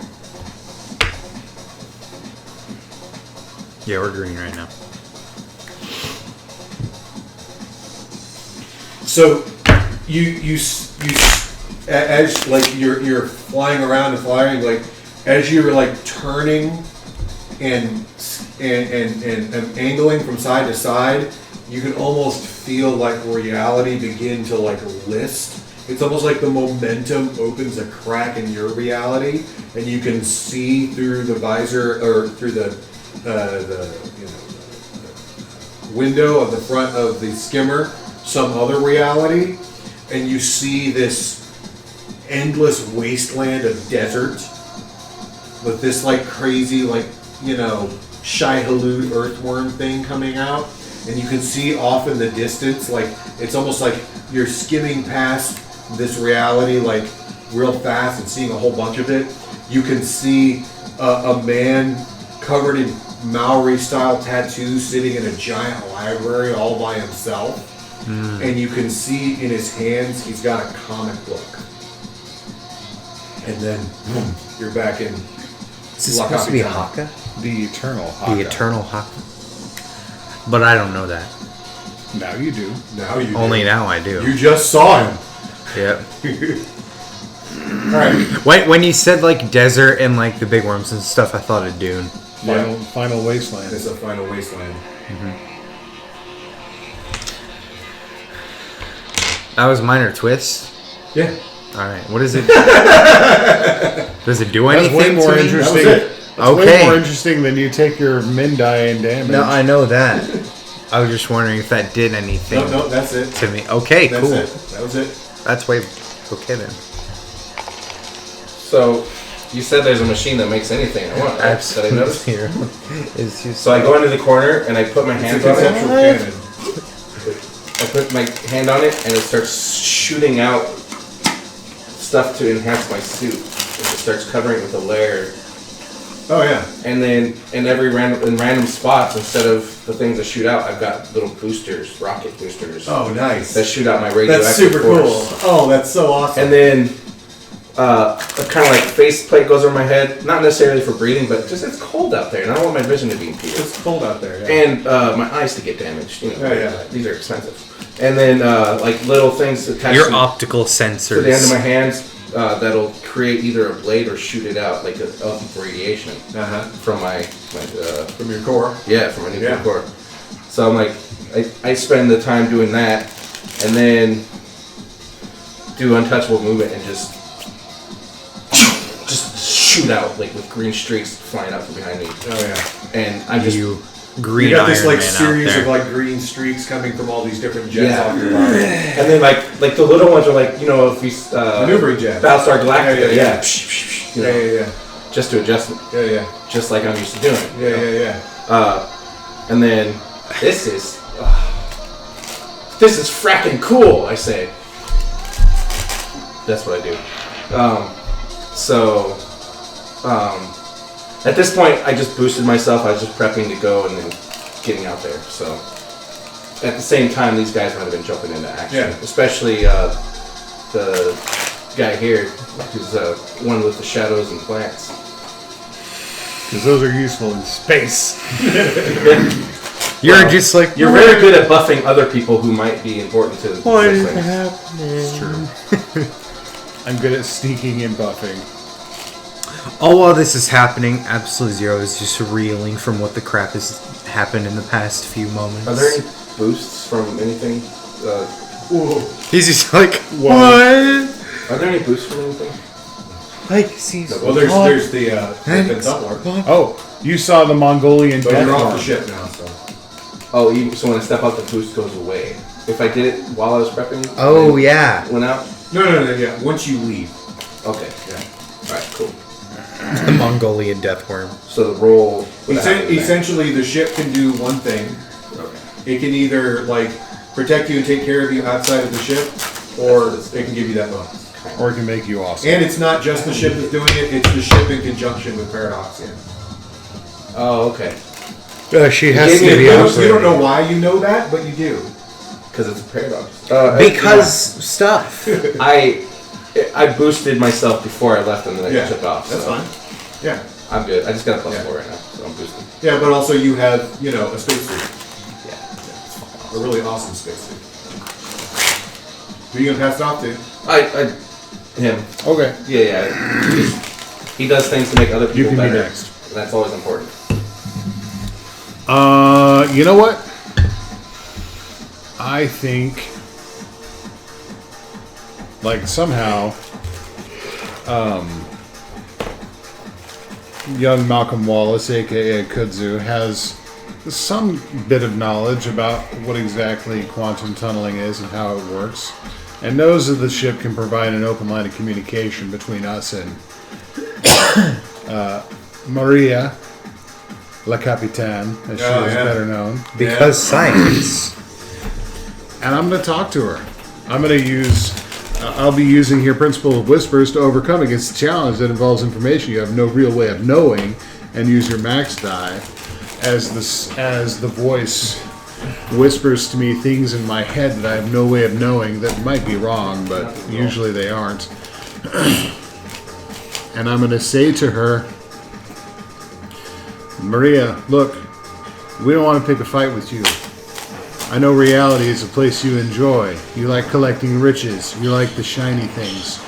Yeah, we're green right now. So, as like you're flying around and flying, like as you're like turning and angling from side to side, you can almost feel like reality begin to like list. It's almost like the momentum opens a crack in your reality, and you can see through the visor or through the window of the front of the skimmer some other reality, and you see this endless wasteland of desert with this like crazy Shai-Hulud earthworm thing coming out, and you can see off in the distance, like it's almost like you're skimming past this reality like real fast and seeing a whole bunch of it. You can see a man covered in Maori style tattoos sitting in a giant library all by himself. And you can see in his hands he's got a comic book. And then you're back in. Is this supposed to be Haka? The Eternal Haka. The Eternal Haka. But I don't know that. Now you do. Now you Only do. now I do. You just saw him. Yep. Alright. When you said like desert and like the big worms and stuff, I thought of Dune. Final Wasteland. It's a final wasteland. That was minor twist. Yeah. All right. What is it? Does it do That's anything way more to me? interesting. That was it. That's Okay. way more interesting than you take your min die and damage. No, I know that. I was just wondering if that did anything No, that's it. to me. Okay, That's cool. it. That was it. That's way okay then. So, You said there's a machine that makes anything I want, right? That I noticed? Zero is just So I go into the corner and I put my hands on it. Conceptual cannon. I put my hand on it and it starts shooting out stuff to enhance my suit. And it starts covering it with a layer. Oh yeah. And then in random spots, instead of the things that shoot out, I've got little boosters, rocket boosters. Oh, nice. That shoot out my radioactive That's super force. cool. Oh, that's so awesome. And then a kind of like faceplate goes over my head, not necessarily for breathing, but just it's cold out there, and I don't want my vision to be impeded. It's cold out there. Yeah. And my eyes to get damaged. You know, Yeah. these are expensive. And then like little things attached your to optical sensors. the end of my hands that'll create either a blade or shoot it out like of radiation from my From your core. from my nuclear Yeah. core. So I'm like, I spend the time doing that, and then do untouchable movement and just shoot out like with green streaks flying out from behind me. Oh yeah. And I'm just You green You got this Iron like Man series out there. of like green streaks coming from all these different jets off your body. And then like the little ones are like, you know, if we Maneuvering jets. Battlestar Galactica, Yeah. you know, Yeah. just to adjust it, Yeah. just like I'm used to doing. Yeah. And then this is fracking cool, I say. That's what I do. At this point, I just boosted myself. I was just prepping to go and then getting out there. So at the same time, these guys might have been jumping into action. Yeah. Especially the guy here, who's one with the shadows and plants. Because those are useful in space. You're just like You're very good at buffing other people who might be important to the What is things. happening? It's true. I'm good at sneaking and buffing. All while this is happening, Absolute Zero is just reeling from what the crap has happened in the past few moments. Are there any boosts from anything? He's just like, Whoa. what? Are there any boosts from anything? Like, see, Well, there's the Doubler. Oh, you saw the Mongolian But death you're off the Lord. ship now, so. Oh, so when I step out, the boost goes away. If I did it while I was prepping, Oh, and yeah. went out. No, yeah. Once you leave. Okay, Yeah. all right, cool. The Mongolian death worm. So the roll. Essentially, the ship can do one thing. It can either like protect you and take care of you outside of the ship, or it can give you that bonus. Or it can make you awesome. And it's not just the ship that's doing it; it's the ship in conjunction with Paradoxian. Oh, okay. She has gave me to a be bonus. You don't know why you know that, but you do. Because it's a paradox. Because stuff. I boosted myself before I left and then I Yeah, took off. that's so fine. Yeah, I'm good. I just got a +4 Yeah. right now, so I'm boosted. yeah, but also you have a spacesuit, Yeah. a really awesome spacesuit. Who are you gonna pass it off to? Him. Okay. Yeah. He does things to make other You people can be better. next. And that's always important. You know what? I think, like, somehow, young Malcolm Wallace, aka Kudzu, has some bit of knowledge about what exactly quantum tunneling is and how it works, and knows that the ship can provide an open line of communication between us and Maria, La Capitane, as she is better known. Because science. And I'm going to talk to her. I'm going to use... I'll be using here Principle of Whispers to overcome against the challenge that involves information you have no real way of knowing, and use your max die as the voice whispers to me things in my head that I have no way of knowing that might be wrong, but usually they aren't. And I'm going to say to her, Maria, look, we don't want to pick a fight with you. I know reality is a place you enjoy. You like collecting riches. You like the shiny things.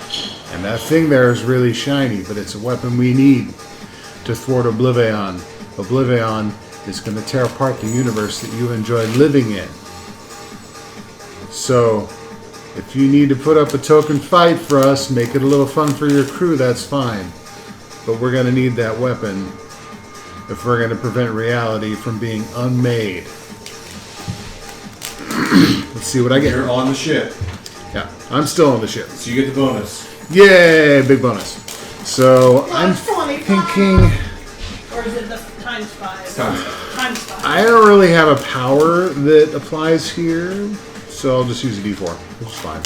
And that thing there is really shiny, but it's a weapon we need to thwart Oblivaeon. Oblivaeon is going to tear apart the universe that you enjoy living in. So, if you need to put up a token fight for us, make it a little fun for your crew, that's fine. But we're going to need that weapon if we're going to prevent reality from being unmade. Let's see what I get. You're on the ship, Yeah, I'm still on the ship. so you get the bonus. Yay, big bonus. So Well, I'm it's 25. thinking Or is it the times 5? Times Times 5. I don't really have a power that applies here, so I'll just use a D4, which is fine.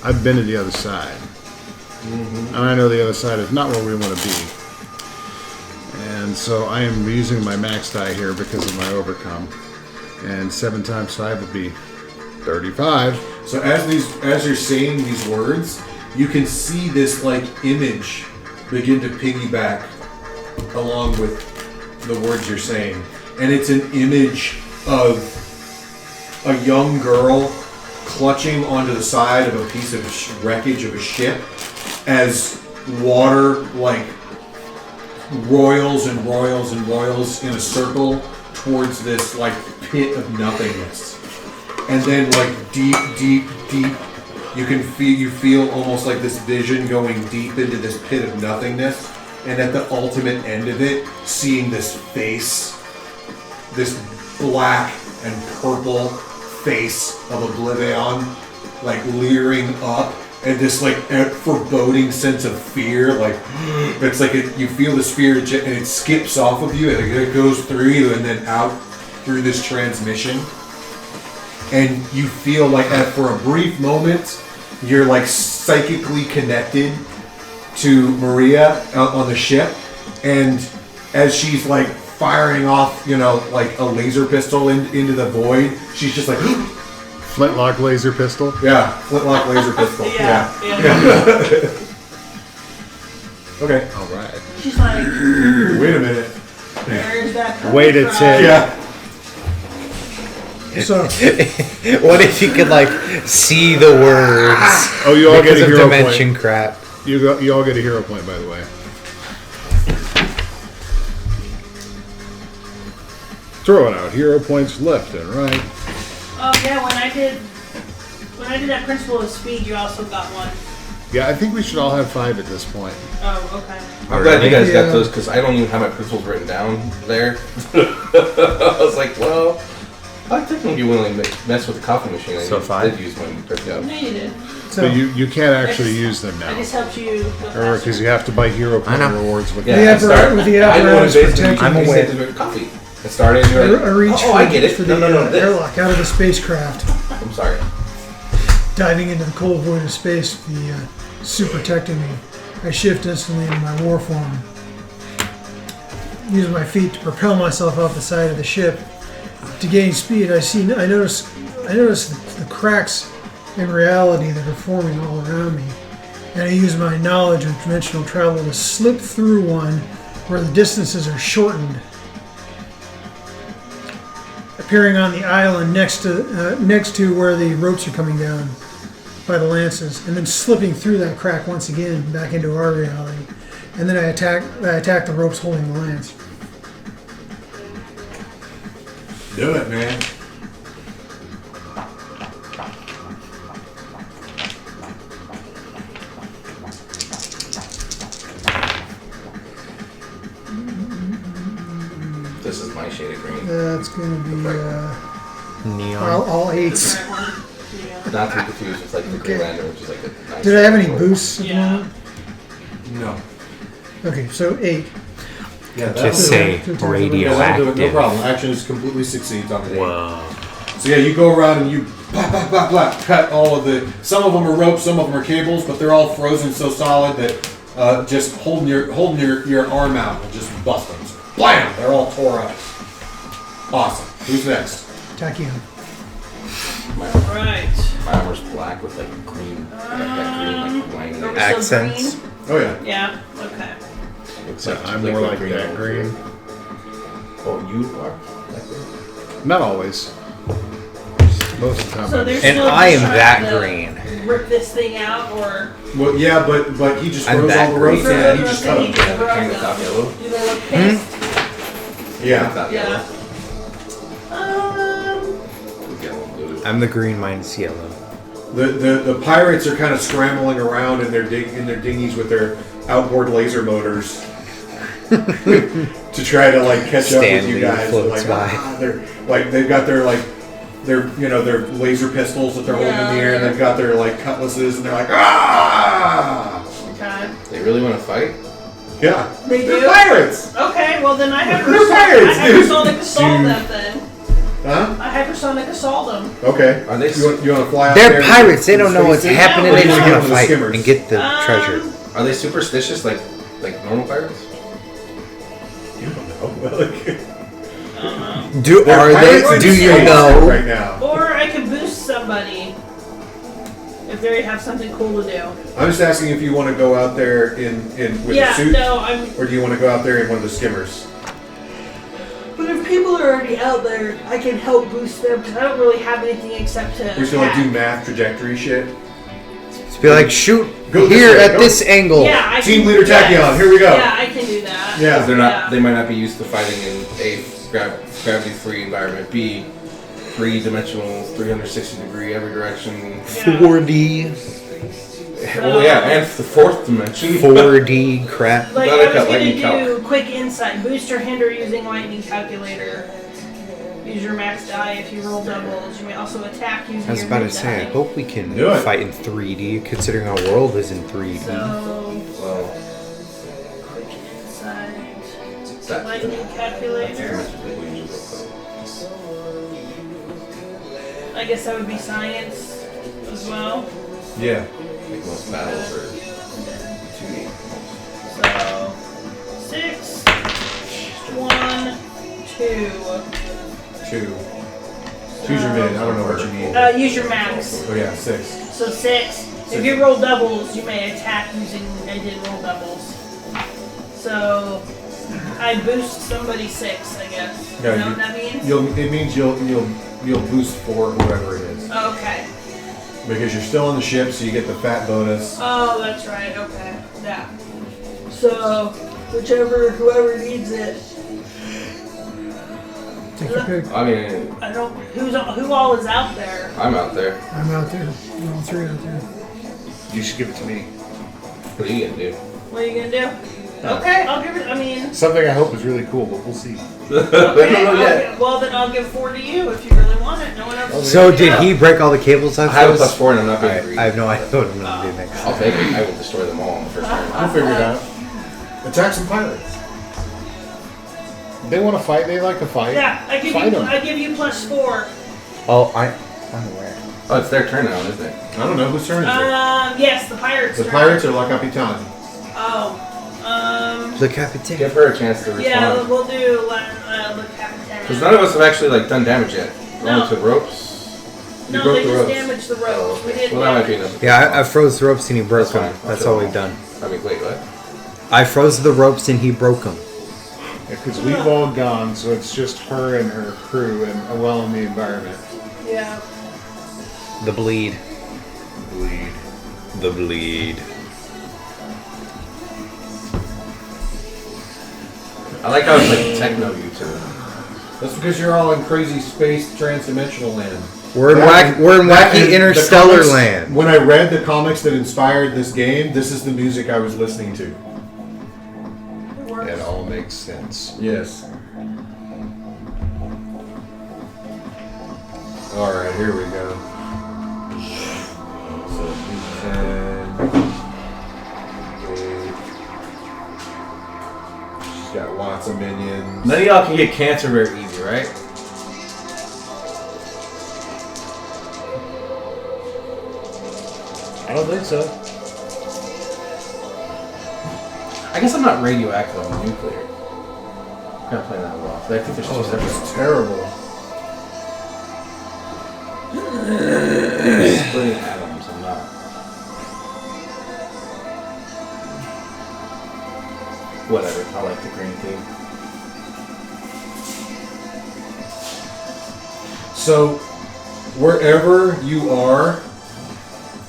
I've been to the other side, and I know the other side is not where we want to be. And so I am using my max die here because of my overcome. And 7 times 5 would be 35. So as you're saying these words, you can see this like image begin to piggyback along with the words you're saying, and it's an image of a young girl clutching onto the side of a piece of wreckage of a ship as water like roils and roils and roils in a circle towards this like pit of nothingness. And then like deep you feel almost like this vision going deep into this pit of nothingness, and at the ultimate end of it, seeing this face, this black and purple face of Oblivaeon, like leering up, and this like foreboding sense of fear, like it's like you feel this fear and it skips off of you, and it goes through you and then out through this transmission, and you feel like for a brief moment you're like psychically connected to Maria out on the ship, and as she's like firing off, like a laser pistol into the void, she's just like Flintlock laser pistol. yeah, flintlock laser pistol. Yeah. Okay. All right. She's like, Wait a minute. where's that coming Wait a from? tick. Yeah. So What if you could like see the words? Oh, you all because get a of hero dimension point. crap. You all get a hero point, by the way. Throw it out. Hero points left and right. Oh yeah, when I did that principle of speed, you also got one. Yeah, I think we should all have 5 at this point. Oh, okay. I'm glad you guys Yeah. got those because I don't even have my principles written down there. I was like, well, I think I'd be willing to mess with the coffee machine. So I 5? did use my principles. No, you did. so But you can't actually just- use them I now. just helped you. Because you have to buy hero point I know. rewards with Yeah, The I apparatus- started. with the I know apparatus basically protecting I'm you aware. said to drink coffee. I started. And I you're like, reached I get it. for the No, this. airlock out of the spacecraft, I'm sorry. diving into the cold void of space. The suit protecting me. I shift instantly into my war form. Use my feet to propel myself off the side of the ship. To gain speed, I notice the cracks in reality that are forming all around me, and I use my knowledge of dimensional travel to slip through one where the distances are shortened, appearing on the island next to where the ropes are coming down by the lances, and then slipping through that crack once again back into our reality, and then I attack the ropes holding the lance. Do it, man. This is my shade of green. That's gonna be Neon. all 8s. Right one. Yeah. Not to be confused with like the Green Okay. Lantern, which is like a nice. Did I have any color. boosts at the Yeah. moment? No. Okay, so 8. Yeah, Just say radioactive. No problem. Action is completely succeeds on the Whoa. So yeah, you go around and you blah, blah, blah, blah, cut all of the. Some of them are ropes, some of them are cables, but they're all frozen so solid that just holding your arm out will just bust them. Blam! They're all tore up. Awesome. Who's next? Tachyon. Right. My armor's black with like green, that green like line. Are we there. still Accents. green? Oh yeah. Yeah. Okay. Looks So like I'm like more the like that over green. there. Oh, you are like that? Not always. Most of the time. So I'm- there's And still I am just that trying to green. Rip this thing out, or Well, yeah, but he just I'm froze that all the ropes. green. Yeah, he just cut He them. just Yeah, the broke king of them. top yellow. Do they look pissed? Yeah. Top Yeah. yellow. Um. Yellow, blue. I'm the green minus yellow. The pirates are kind of scrambling around in their dinghies with their outboard laser motors to try to like catch up with Stanley you guys. floats Like, by. they're like they've got their laser pistols that they're holding in the air, and they've got their like cutlasses, and they're like really want to fight? Yeah. They They're do? pirates! Okay, well then I have They're pirates, dude. hypersonic assault them then. Huh? I hypersonic assault them. Okay. Are they You want to fly out They're there? pirates. They to the don't know what's space happening. station? They just Or you want to get fight them with and get the Um, treasure. Are they superstitious like normal pirates? You don't know. Like, Do they're are they? pirates in Do you space know? right now? Or I could boost somebody if they have something cool to do. I'm just asking if you want to go out there in with Yeah, a suit, no, I'm. or do you want to go out there in one of the skimmers? But if people are already out there, I can help boost them because I don't really have anything except to. You're just gonna like attack. do math trajectory shit. Just be like, shoot Go this here way, at go. this angle. Yeah, I Team can, leader Tachyon, here we go. Yeah, I can do that. Yeah. Because they're not. Yeah. They might not be used to fighting in A, gravity-free environment. B, three-dimensional, 360-degree every direction. 4D, Well, yeah, and the fourth dimension. 4D crap. Like Glad I I was got gonna lightning do quick insight, boost or hinder using lightning calculator. Use your max die if you roll doubles. You may also attack using I was your about to mid say, I die. hope we can Do it. fight in 3D, considering our world is in 3D. So Well, quick insight, that, lightning calculator. I guess that would be science as well. Yeah. Like most battles are 2D. So 6, 1, 2. 2. Choose your mid. I don't know what you need. Use your max. Oh yeah, 6. So 6. If you roll doubles, you may attack using. I did roll doubles. So I boost somebody 6, I guess. Yeah, You know what that means? It means you'll boost for whoever it is Okay. because you're still on the ship, so you get the fat bonus. Oh, that's right. Okay. Yeah. So whoever needs it. Take your pick. I mean, I don't. Who all is out there? I'm out there. I'm out there. We're all three out there. You should give it to me. What are you gonna do? What are you gonna do? Okay, I'll give it. I mean. Something I hope is really cool, but we'll see. Okay, well then I'll give 4 to you if you really want it. No one else. So did he break all the cables I I have a froze? +4 and I'm not being greedy. I have no idea what I'm going to do next. I'll take it. I will destroy them all in the first turn. We'll figure it out. Attack some pirates. They want to fight. They like to fight. Yeah, I give Fight you. 'em. I give you +4. Oh, I'm aware. Oh, it's their turn now, isn't it? I don't know whose turn is it. Yes, the pirates. The turn. pirates or La Capitan? Oh. Le Capitaine. Give her a chance to respond. Yeah, we'll do Le Capitan. Because none of us have actually like done damage yet. We No. only took ropes. You No, broke they the just ropes. damaged the ropes. We didn't. Well, that might be damage- enough. Yeah, I froze the ropes and he broke That's them. fine. I'll That's show all them. we've done. I mean, wait, what? I froze the ropes and he broke them. Because we've all gone, so it's just her and her crew and well in the environment. Yeah. The bleed. Bleed. The bleed. I like how it's like techno you too. That's because you're all in crazy space transdimensional land. We're in, That- we're in that wacky and the interstellar comics- land. When I read the comics that inspired this game, this is the music I was listening to. It works. It all makes sense. Yes. All right, here we go. So 10, 8. She's got lots of minions. None of y'all can get cancer very easy, right? I don't think so. I guess I'm not radioactive. I'm nuclear. I'm kind of playing that well. I think there's two separate. It's terrible. Splitting atoms. I'm not. Whatever. I like the green theme. So, wherever you are,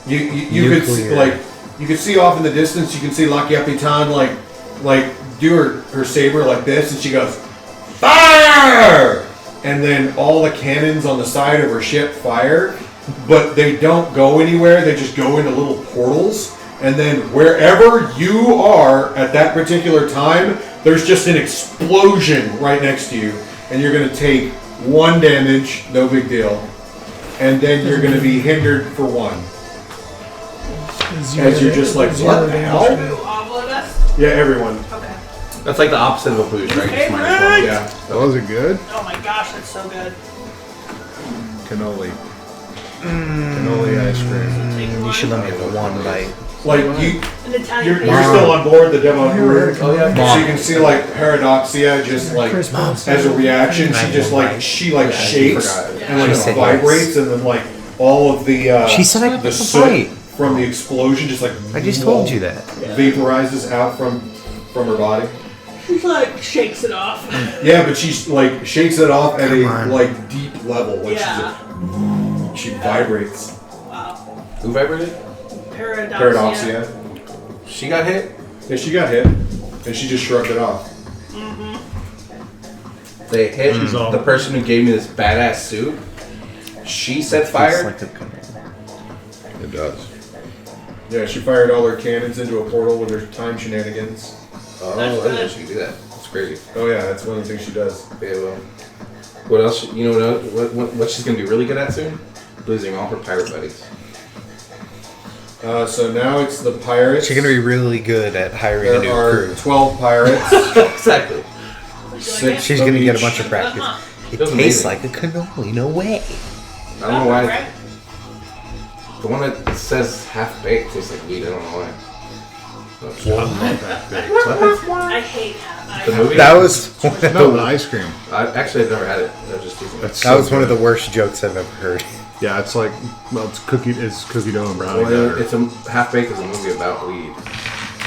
you could see, Nuclear. like you could see off in the distance. You can see La Capitan like do her saber like this, and she goes fire, and then all the cannons on the side of her ship fire, but they don't go anywhere. They just go into little portals, and then wherever you are at that particular time, there's just an explosion right next to you, and you're gonna take 1 damage, no big deal, and then you're gonna be hindered for 1. As you're just like, what the hell? Oblivaeon. best? Yeah, everyone. Okay. That's like the opposite of a boost, right? Just minus Favorite. one. Yeah. Oh, is it good? Oh my gosh, that's so good. Cannoli. Cannoli ice cream. You should let me have one bite. Like you, An Italian you're still on board the demo group. Oh, yeah. So you can see like Paradoxia just like Chris Bones. as a reaction, she just like shakes and like She said vibrates, and then like all of the She said I the could soot bite. from the explosion just like I just told you that. vaporizes out from her body. She's like shakes it off. Yeah, but she's like shakes it off at Come a on. like deep level. Like Yeah. she vibrates. Wow. Who vibrated? Paradoxia. Paradoxia. She got hit? Yeah, she got hit, and she just shrugged it off. They hit She's all- the person who gave me this badass suit. She set fire. It does. Yeah, she fired all her cannons into a portal with her time shenanigans. Oh, I That's didn't know good. she could do that. That's crazy. Oh yeah, that's one of the things she does. Okay, well, what else? You know what she's gonna be really good at soon? Losing all her pirate buddies. So now it's the pirates. She's gonna be really good at hiring a There new are crew. 12 pirates. Exactly. Six She's of gonna get a each. bunch of practice. It Feels tastes amazing. like a cannoli, no way. I don't know why. Right? The one that says half baked tastes like weed. I don't know why. I hate that. The movie? That was No, the ice cream. Actually, I've never had it. I was just teasing. That's that was one of the worst jokes I've ever heard. Yeah, it's like, well, it's cookie dough and brownie Well, batter. it's a half baked is a movie about weed.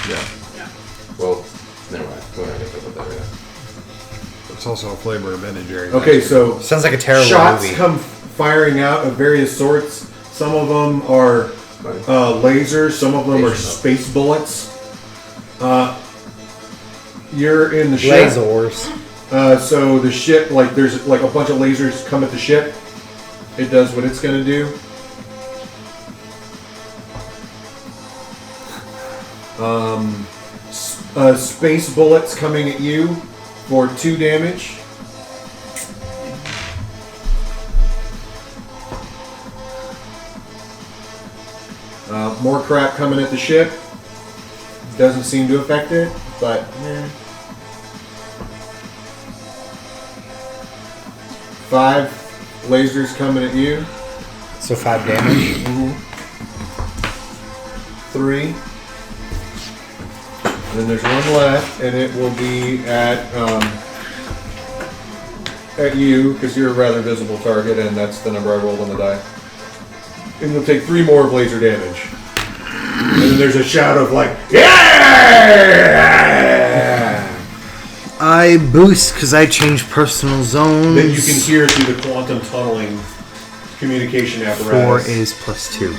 Yeah. Well, never mind. We're not gonna talk about that right now. It's also a flavor of Ben and Jerry's. Okay, so Sounds like a terrible shots movie. come firing out of various sorts. Some of them are lasers. Some of them are space bullets. You're in the ship. Lasers. So the ship, like there's like a bunch of lasers come at the ship. It does what it's gonna do. Space bullets coming at you for 2 damage. More crap coming at the ship. Doesn't seem to affect it, but eh. 5 lasers coming at you. So 5 damage. 3. And then there's one left, and it will be at you, because you're a rather visible target, and that's the number I rolled on the die. And you'll take 3 more of laser damage. And then there's a shout of like, yeah! I boost because I change personal zones. Then you can hear through the quantum tunneling communication 4 apparatus. is +2.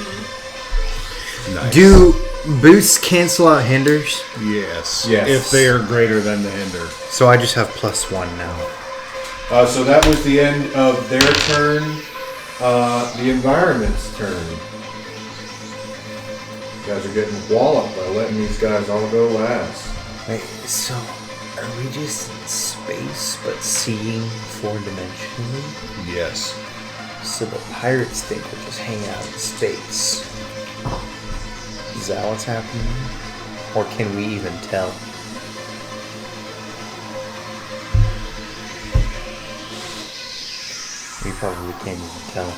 Nice. Do boosts cancel out hinders? Yes. Yes. If they are greater than the hinder. So I just have +1 now. So that was the end of their turn. The environment's turn. You guys are getting walloped by letting these guys all go last. Wait, so are we just in space but seeing 4-dimensionally? Yes. So the pirates think we're just hanging out in space. Is that what's happening? Or can we even tell? We probably can't even tell.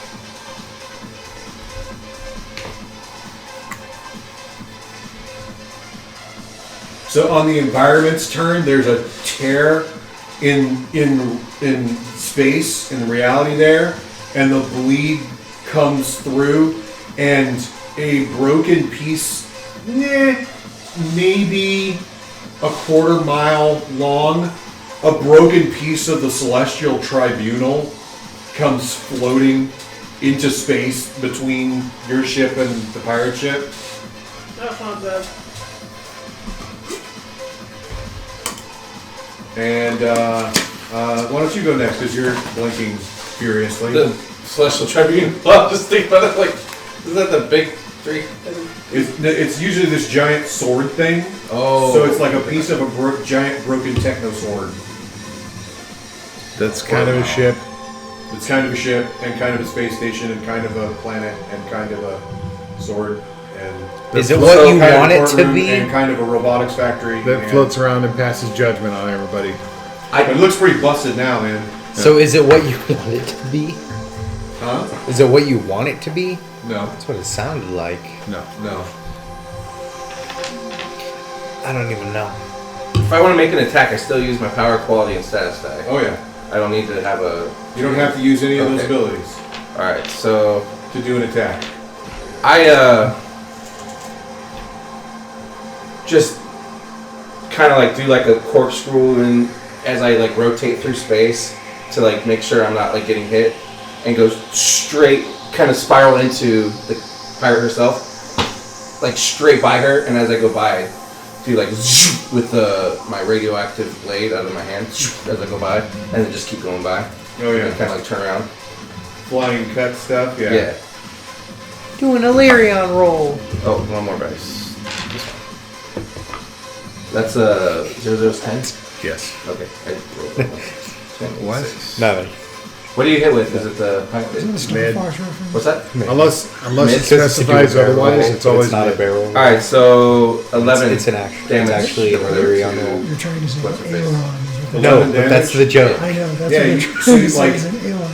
So on the environment's turn, there's a tear in space, in reality there, and the bleed comes through, and a broken piece, maybe a 1/4 mile long, a broken piece of the Celestial Tribunal comes floating into space between your ship and the pirate ship. That sounds good. And why don't you go next, because you're blinking furiously. The Celestial Tribune. Well, just think about it. Like, is that the big 3? It's usually this giant sword thing. Oh. So it's like a piece of a giant broken techno sword. That's kind of a ship. It's kind of a ship, and kind of a space station, and kind of a planet, and kind of a sword, and Is it so what you kind of want a it to courtroom be? and kind of a robotics factory That and- floats around and passes judgment on everybody. It looks pretty busted now, man. So is it what you want it to be? Huh? Is it what you want it to be? No, That's what it sounded like. no. I don't even know. If I want to make an attack, I still use my power, quality, and status die. Oh yeah. I don't need to have a. You don't have to use any of those Okay. abilities All right, so to do an attack. I just kind of like do like a corkscrew and as I like rotate through space to like make sure I'm not like getting hit, and go straight, kind of spiral into the pirate herself, like straight by her, and as I go by, do like with my radioactive blade out of my hand as I go by, and then just keep going by. Oh yeah. And kind of like turn around. Flying cut stuff. Yeah. Yeah. Do an Illyrion roll. Oh, one more dice. This one. That's 0, 10. Yes. Okay. I rolled that one. 10, What? 6. No. What do you hit with? Is it the Isn't it a Star Mid. Fox reference? What's that? Unless it Mid. specifies otherwise, it's always not a mid. barrel. All right, so 11. It's an action. damage. It's actually an Illyrion roll. You're trying to say What's her face? Aeon. No, 11 but that's damage? the joke. I know, that's Yeah, what you I'm see, trying to say like- is an Aeon.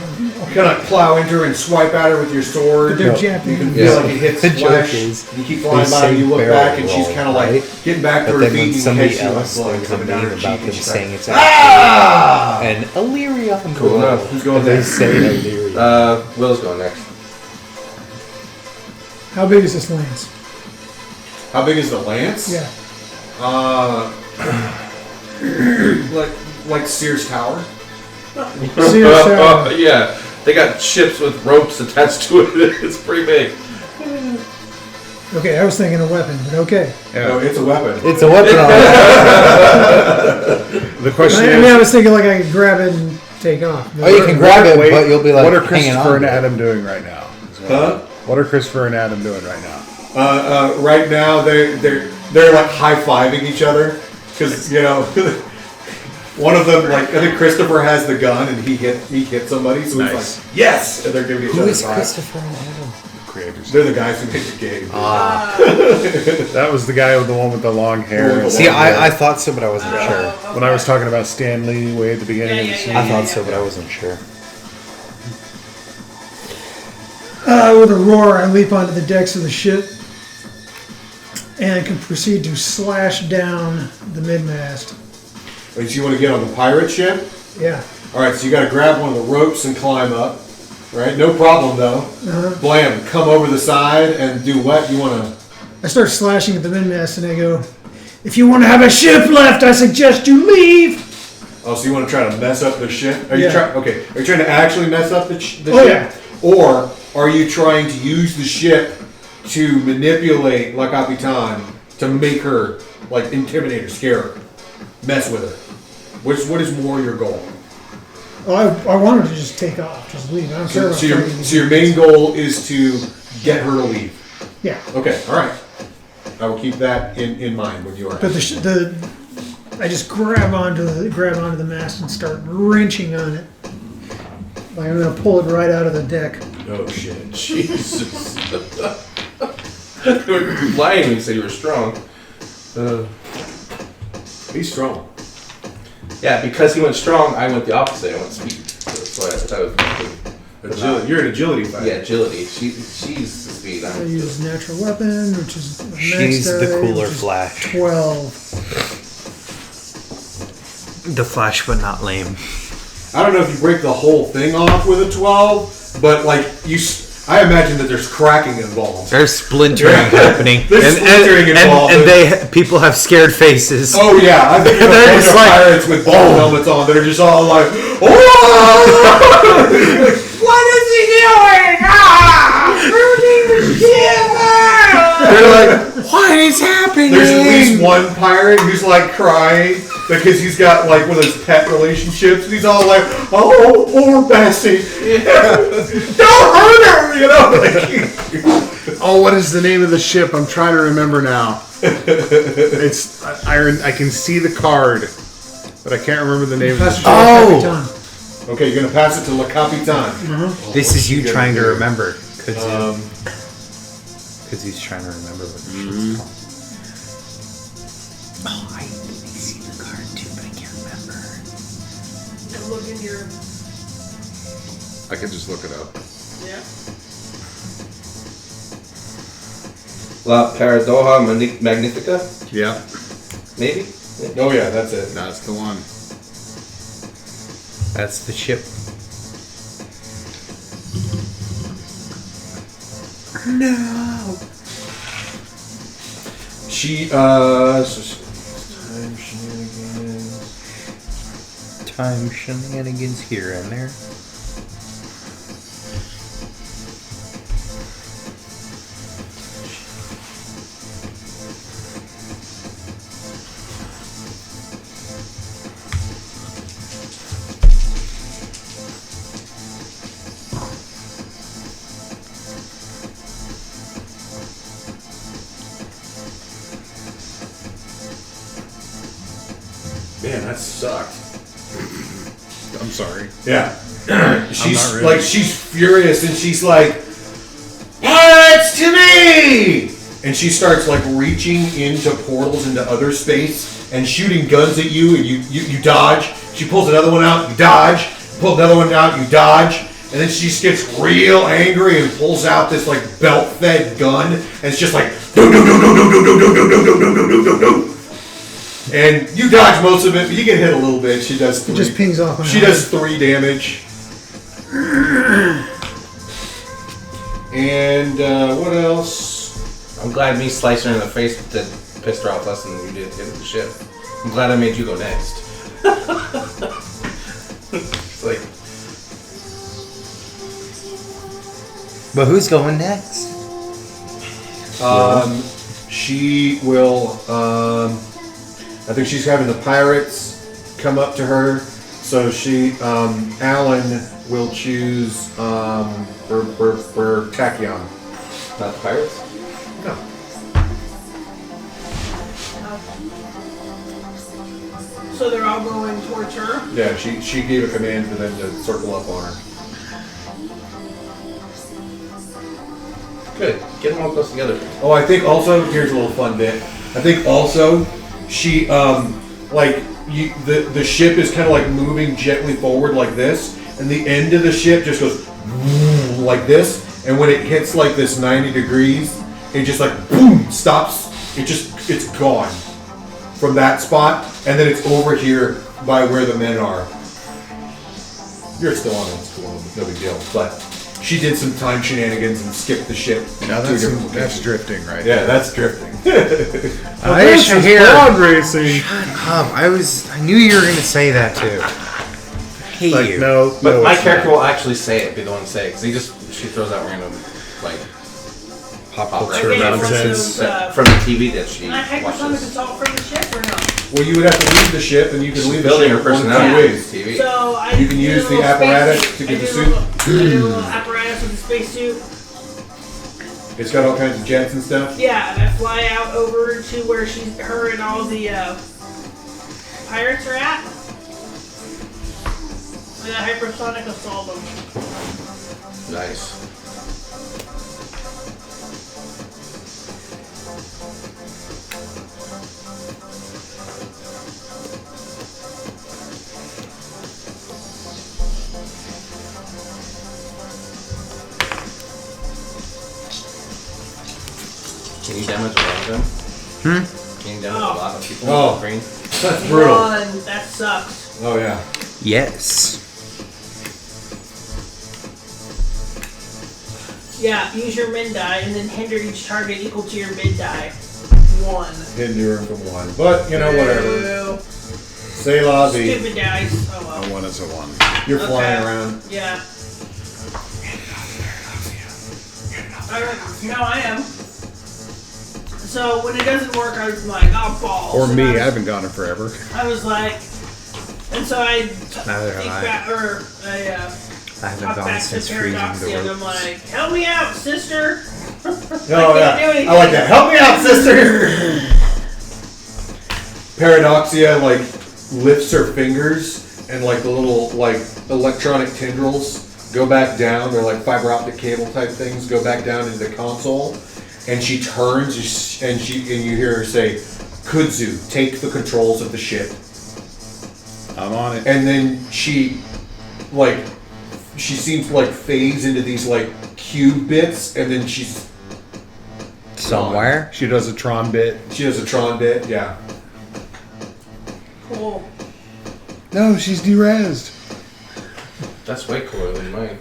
You kind of plow into her and swipe at her with your sword. But they're You Japanese. can Yeah. feel like it hits The joke flesh. is You keep flying they by, say and you look barrel back, and she's roll, kind of like right? getting back to But her then feet when and somebody catching like else blood starts coming down her complaining cheek, about and them she's saying like, it's actually ah! an Illyrion Cool roll. enough. Who's going And they next? say Illyrion. Will's going next. How big is this lance? How big is the lance? Yeah. Like Sears Tower. Sears Tower. Yeah, they got ships with ropes attached to it. It's pretty big. Okay, I was thinking a weapon, but okay. No, it's a weapon. It's a weapon. The question I mean, I is, was thinking like I could grab it and take off. Oh, you can grab it, wait, but you'll be like what are hanging Christopher on. and to it. Adam doing right now? Huh? What are Christopher and Adam doing right now? Right now they're like high fiving each other because one of them, like I think Christopher has the gun and he hit somebody, so Nice. he's like yes, and they're giving each Who other is five. Christopher and Adam? Creators. They're the guys who made the game. That was the guy with the one with the long hair. Long See, hair. I thought so, but I wasn't sure. When I was talking about Stan Lee way at the beginning of the scene. I thought so, but I wasn't sure. With a roar, I leap onto the decks of the ship and can proceed to slash down the mid-mast. Wait, so you want to get on the pirate ship? Yeah. All right, so you got to grab one of the ropes and climb up. Right, no problem though. Blam, come over the side and do what you want to. I start slashing at the mid-mast and I go, if you want to have a ship left, I suggest you leave. Oh, so you want to try to mess up the ship? Are you Yeah. trying? Okay, are you trying to actually mess up the Oh, ship, yeah. or are you trying to use the ship to manipulate La Capitan to make her like intimidate her, scare her, mess with her? What is more your goal? Oh, I wanted to just take off, just leave. I don't care So, about so your main goal is to get her to leave. Yeah. Okay, all right. I will keep that in mind when you are. But I just grab onto the mast and start wrenching on it. Like I'm gonna pull it right out of the deck. Oh shit! Jesus. You were lying when you said you were strong. Be strong. Yeah, because he went strong, I went the opposite. I went speed. So that's why I was You're an agility fighter. yeah, agility. She's the speed. I I'm use natural weapon, which is max She's the die, cooler which is Flash. 12. The Flash, but not lame. I don't know if you break the whole thing off with a 12, but like I imagine that there's cracking involved. There's splintering happening. There's splintering involved. And people have scared faces. Oh yeah, I think They're there's a bunch just of like- pirates with ball helmets on that are just all like, oh! What is he doing? They're like, what is happening? There's at least one pirate who's like crying because he's got like one of those pet relationships, and he's all like, "Oh, poor Bessie, don't hurt her," Oh, what is the name of the ship? I'm trying to remember now. It's iron. I can see the card, but I can't remember the name of the ship. Oh! Okay, you're gonna pass it to Le Capitan. This is you trying to remember. 'Cause, Because he's trying to remember what the shit's called. Oh, I see the card too, but I can't remember. And look in your. I can just look it up. Yeah. La Paradoja Magnifica? Yeah, Maybe? Oh yeah, that's it. that's the one. That's the ship. No. She time shenanigans. Time shenanigans here and there. Man, that sucked. I'm sorry. Yeah. She's not really- like, she's furious and she's like, "Pirates to me!" And she starts like reaching into portals into other space and shooting guns at you, and you dodge. She pulls another one out, you dodge. Pull another one out, you dodge. And then she just gets real angry and pulls out this like belt-fed gun, and it's just like do do do do do do do do do do do do do do do. And you dodge most of it, but you get hit a little bit. She does It just pings off. She does 3 damage. And what else? I'm glad me slicing her in the face pissed her off less than you did hit with the ship. I'm glad I made you go next. It's like, But who's going next? She will. I think she's having the pirates come up to her. So Alan will choose for Tachyon. not the pirates? No. So they're all going towards her. Yeah, she gave a command for them to circle up on her. Good. Get them all close together. Oh, I think also, here's a little fun bit. I think also she the ship is kind of like moving gently forward like this, and the end of the ship just goes like this, and when it hits like this 90 degrees, it just like boom stops. It's gone from that spot, and then it's over here by where the men are. You're still on it, it's cool, no big deal. But she did some time shenanigans and skipped the ship. Now to a different that's location. drifting, right? Yeah, that's drifting. I should hear. Pod racing. I knew you were gonna say that too. Hey Like, you. no, But no, my it's character not. will actually say it, be the one to say it, because she throws out random, like, Pop pop culture Okay, nonsense. from the TV that she Can I hypersonic watches. assault from the ship or no? Well, you would have to leave the ship, and you can She's leave the building ship her one of two personality ways. with TV. So I You can do use a the little apparatus spacesuit. to get I the do a suit. little- I do a little apparatus with the spacesuit. It's got all kinds of jets and stuff. Yeah, and I fly out over to where her and all the pirates are at. And I hypersonic assault them. Nice. Can you damage a lot of them? Can you damage a lot of people Oh. on the screen? That's brutal. One, that sucks. Oh yeah. Yes. Yeah, use your min die and then hinder each target equal to your mid die. 1. Hinder from one, but you know whatever. Two. Say la vie. Stupid dice. Oh well. A one is a one. You're flying Okay. around. Yeah. No, I am. So when it doesn't work, I was like, oh balls. Or And me, I I was, haven't gone it forever. I was like, and so I Neither have I. back, or I I haven't talked gone back to since freezing Paradoxia, and the I'm ropes. like, help me out, sister. Oh can't yeah. do anything. I like that. Help me out, sister. Paradoxia like lifts her fingers, and like the little like electronic tendrils go back down. They're like fiber optic cable type things. Go back down into the console, and she turns and you hear her say, "Kudzu, take the controls of the ship." I'm on it. And then she seems to like phase into these like cube bits, and then she's Somewhere. She does a Tron bit. she does a Tron bit, yeah. Cool. No, she's derezzed. That's way cooler than my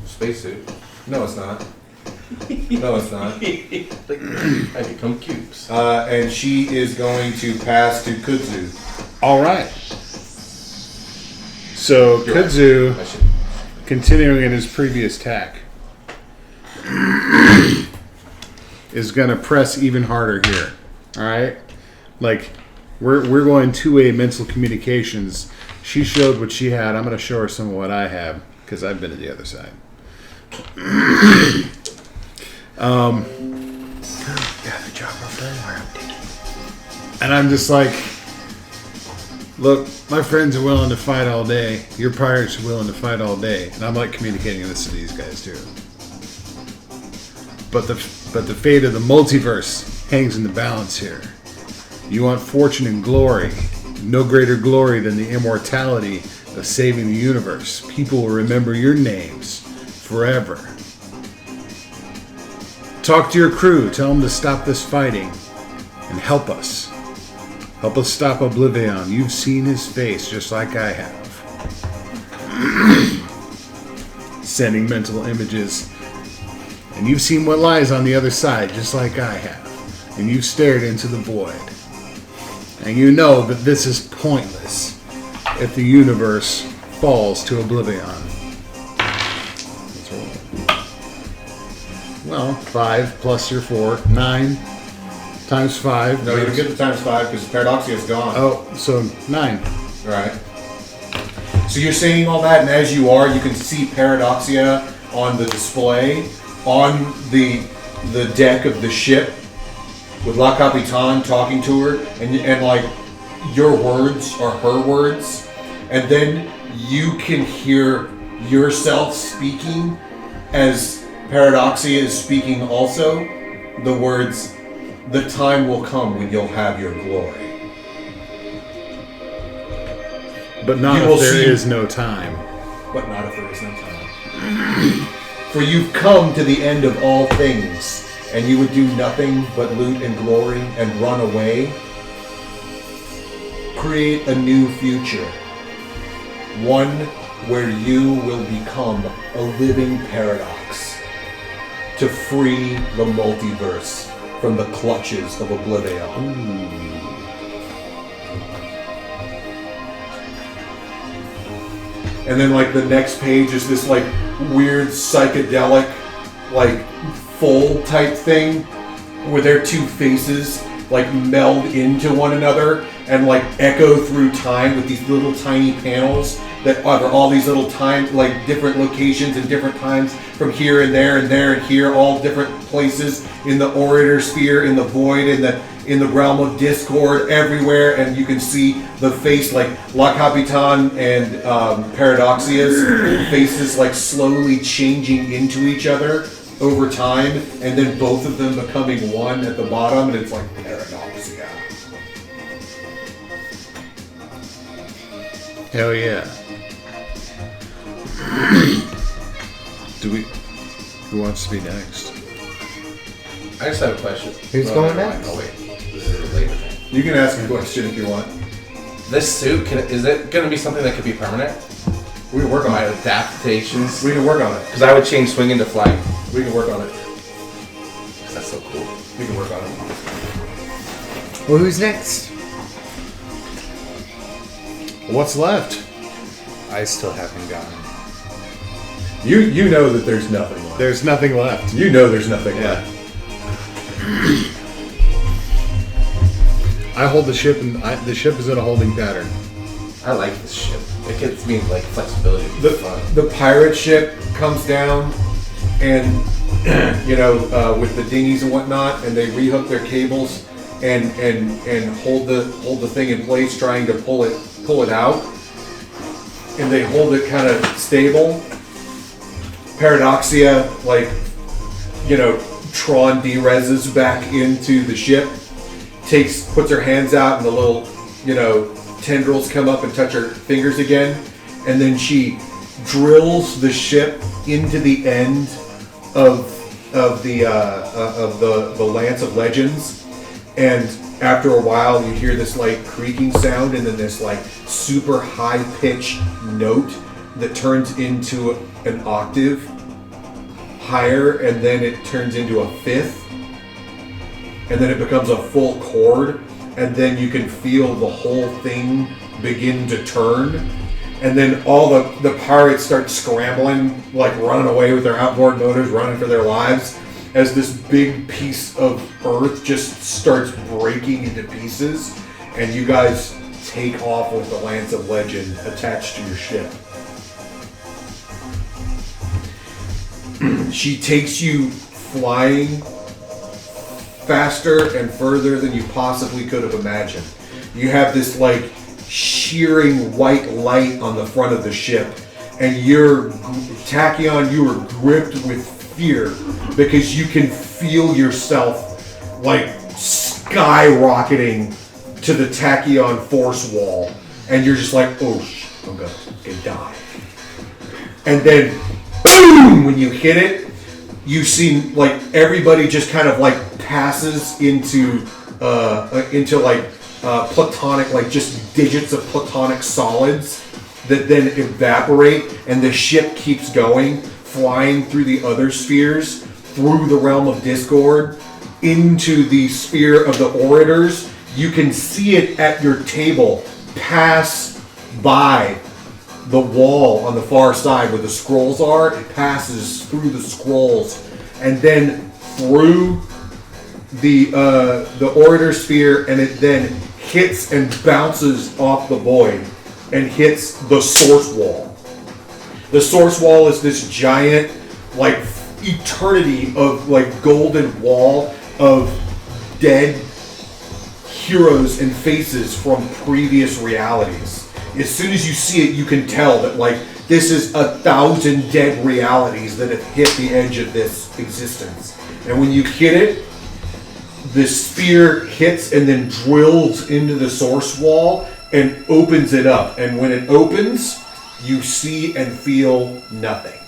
spacesuit. No, it's not. No, it's not. Like, I become cubes. And she is going to pass to Kudzu. All right. So You're right. Kudzu, I should. continuing in his previous tack, is gonna press even harder here. All right, like we're going two-way mental communications. She showed what she had. I'm gonna show her some of what I have because I've been to the other side. And I'm just like, look, my friends are willing to fight all day. Your pirates are willing to fight all day. And I'm like communicating this to these guys too. But the fate of the multiverse hangs in the balance here. You want fortune and glory. No greater glory than the immortality of saving the universe. People will remember your names forever. Talk to your crew. Tell them to stop this fighting and help us. Help us stop Oblivaeon. You've seen his face just like I have. Sending mental images. And you've seen what lies on the other side just like I have. And you've stared into the void. And you know that this is pointless if the universe falls to Oblivion. Well, 5 plus your 4, 9 times 5. No, you don't get the times 5 because Paradoxia is gone. Oh, so 9. Right. So you're saying all that, and as you are, you can see Paradoxia on the display on the deck of the ship with La Capitan talking to her, and like your words are her words, and then you can hear yourself speaking as Paradoxia is speaking also the words, "The time will come when you'll have your glory." But not You will if there see- is no time. But not if there is no time. For you've come to the end of all things, and you would do nothing but loot and glory and run away. Create a new future. One where you will become a living paradox. To free the multiverse from the clutches of Oblivion. And then like the next page is this like weird psychedelic like full type thing where their two faces like meld into one another and like echo through time with these little tiny panels that are all these little time like different locations and different times from here and there and here, all different places in the orator sphere, in the void, in the realm of Discord, everywhere, and you can see the face like La Capitan and Paradoxia's faces like slowly changing into each other over time, and then both of them becoming one at the bottom, and it's like Paradoxia. Hell yeah. Who wants to be next? I just have a question. Who's going next? Oh wait, this is a later thing. You can ask a question if you want. This suit, is it going to be something that could be permanent? We can work on My it. adaptations? We can work on it. Because I would change swinging to flying. We can work on it. 'Cause that's so cool. We can work on it. Well, who's next? What's left? I still haven't gone. You know that there's nothing left. There's nothing left. You know there's nothing Yeah. left. I hold the ship, and the ship is in a holding pattern. I like this ship. It gives me like flexibility. The, It's fun. the pirate ship comes down, and with the dinghies and whatnot, and they rehook their cables and hold the thing in place, trying to pull it out, and they hold it kind of stable. Paradoxia, Tron D-reses back into the ship, puts her hands out, and the little, tendrils come up and touch her fingers again, and then she drills the ship into the end of the Lance of Legends, and after a while you hear this like creaking sound and then this like super high pitched note that turns into an octave higher, and then it turns into a fifth, and then it becomes a full chord, and then you can feel the whole thing begin to turn. And then all the pirates start scrambling, like running away with their outboard motors, running for their lives, as this big piece of earth just starts breaking into pieces, and you guys take off with the Lance of Legend attached to your ship. She takes you flying faster and further than you possibly could have imagined. You have this like shearing white light on the front of the ship, and Tachyon, you are gripped with fear because you can feel yourself like skyrocketing to the Tachyon force wall, and you're just like, oh, I'm gonna die. And then, boom! When you hit it, you see like everybody just kind of like passes into platonic, like just digits of platonic solids that then evaporate, and the ship keeps going, flying through the other spheres, through the realm of Discord, into the sphere of the Orators. You can see it at your table pass by the wall on the far side where the scrolls are. It passes through the scrolls, and then through the Orator sphere, and it then hits and bounces off the void and hits the source wall. The source wall is this giant, like, eternity of, like, golden wall of dead heroes and faces from previous realities. As soon as you see it, you can tell that, like, this is 1,000 dead realities that have hit the edge of this existence. And when you hit it, the sphere hits and then drills into the source wall and opens it up. And when it opens, you see and feel nothing.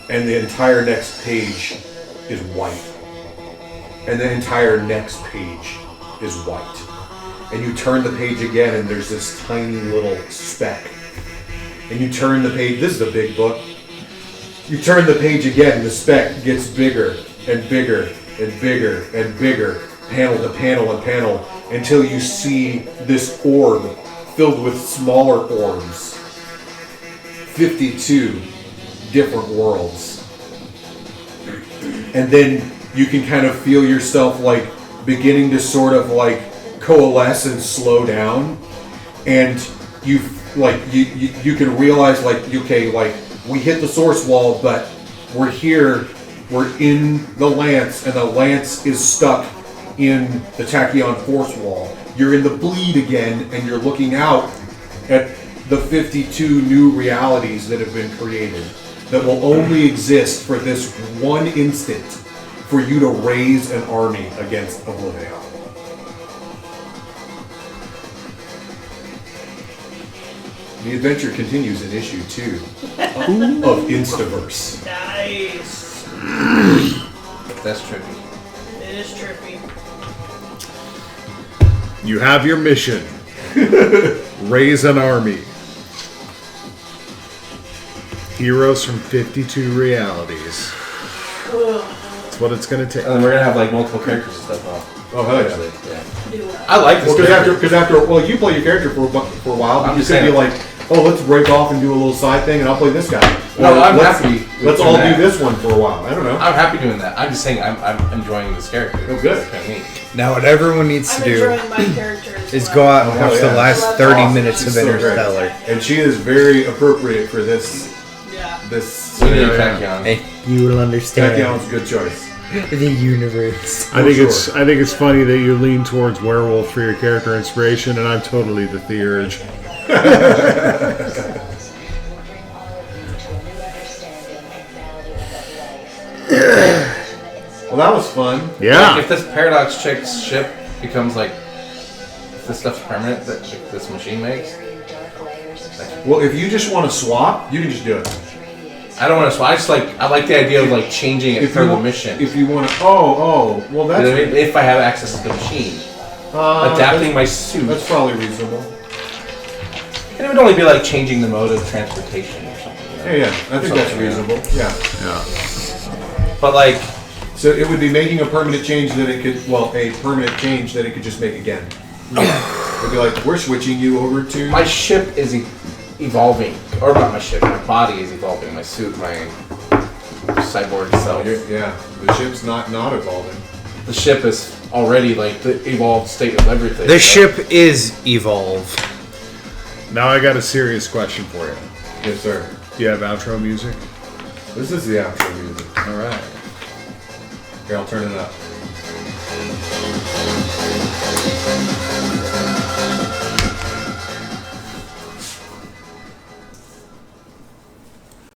And the entire next page is white. And the entire next page is white. And you turn the page again, and there's this tiny little speck. And you turn the page, this is a big book. You turn the page again, the speck gets bigger and bigger and bigger and bigger, panel to panel and panel, until you see this orb filled with smaller orbs. 52 different worlds. And then you can kind of feel yourself like beginning to sort of like coalesce and slow down, and you can realize like, okay, like we hit the source wall, but we're here, we're in the Lance, and the Lance is stuck in the Tachyon force wall. You're in the bleed again, and you're looking out at the 52 new realities that have been created that will only exist for this one instant for you to raise an army against Oblivaeon. The adventure continues in issue 2 of Instaverse. Nice. That's trippy. It is trippy. You have your mission. Raise an army. Heroes from 52 realities. That's what it's going to take. And then we're gonna have like multiple characters and stuff off. Oh, hell yeah. Actually, yeah. Do it. I like this character. Because after, you play your character for a while, but I'm you just could be saying. like, oh, let's break off and do a little side thing, and I'll play this guy. No, Or I'm let's- happy with Let's doing all that. do this one for a while. I don't know. I'm happy doing that. I'm just saying I'm enjoying this character. Oh, good. It's kind of neat. Now, what everyone needs I'm to do enjoying my character as is well. go out and Oh, watch yeah. the last That's 30 awesome. minutes of She's so great. Interstellar. And she is very appropriate for this Yeah. We need scenario. Tachyon. Hey, you will understand Tachyon's a good choice. the universe. I think it's funny that you lean towards werewolf for your character inspiration, and I'm totally the Theurge. Well, that was fun. Yeah. Like, if this Paradox chick's ship becomes like, if this stuff's permanent that this machine makes. Well, if you just want to swap, you can just do it. I don't want to swap. I like the idea of like changing it for the mission. If you want to, well, that's if I have access to the machine, adapting my suit. That's probably reasonable. And it would only be like changing the mode of transportation or something. You know? Yeah, I think that's reasonable. Yeah. But like, so it would be making a permanent change that it could, a permanent change that it could just make again. It would be like, we're switching you over to. my ship is evolving, or not my ship. My body is evolving. My suit, my cyborg self. The ship's not evolving. The ship is already like the evolved state of everything. The ship is Evolve. Now I got a serious question for you. Yes, sir. Do you have outro music? This is the outro music. All right. Here, I'll turn it up.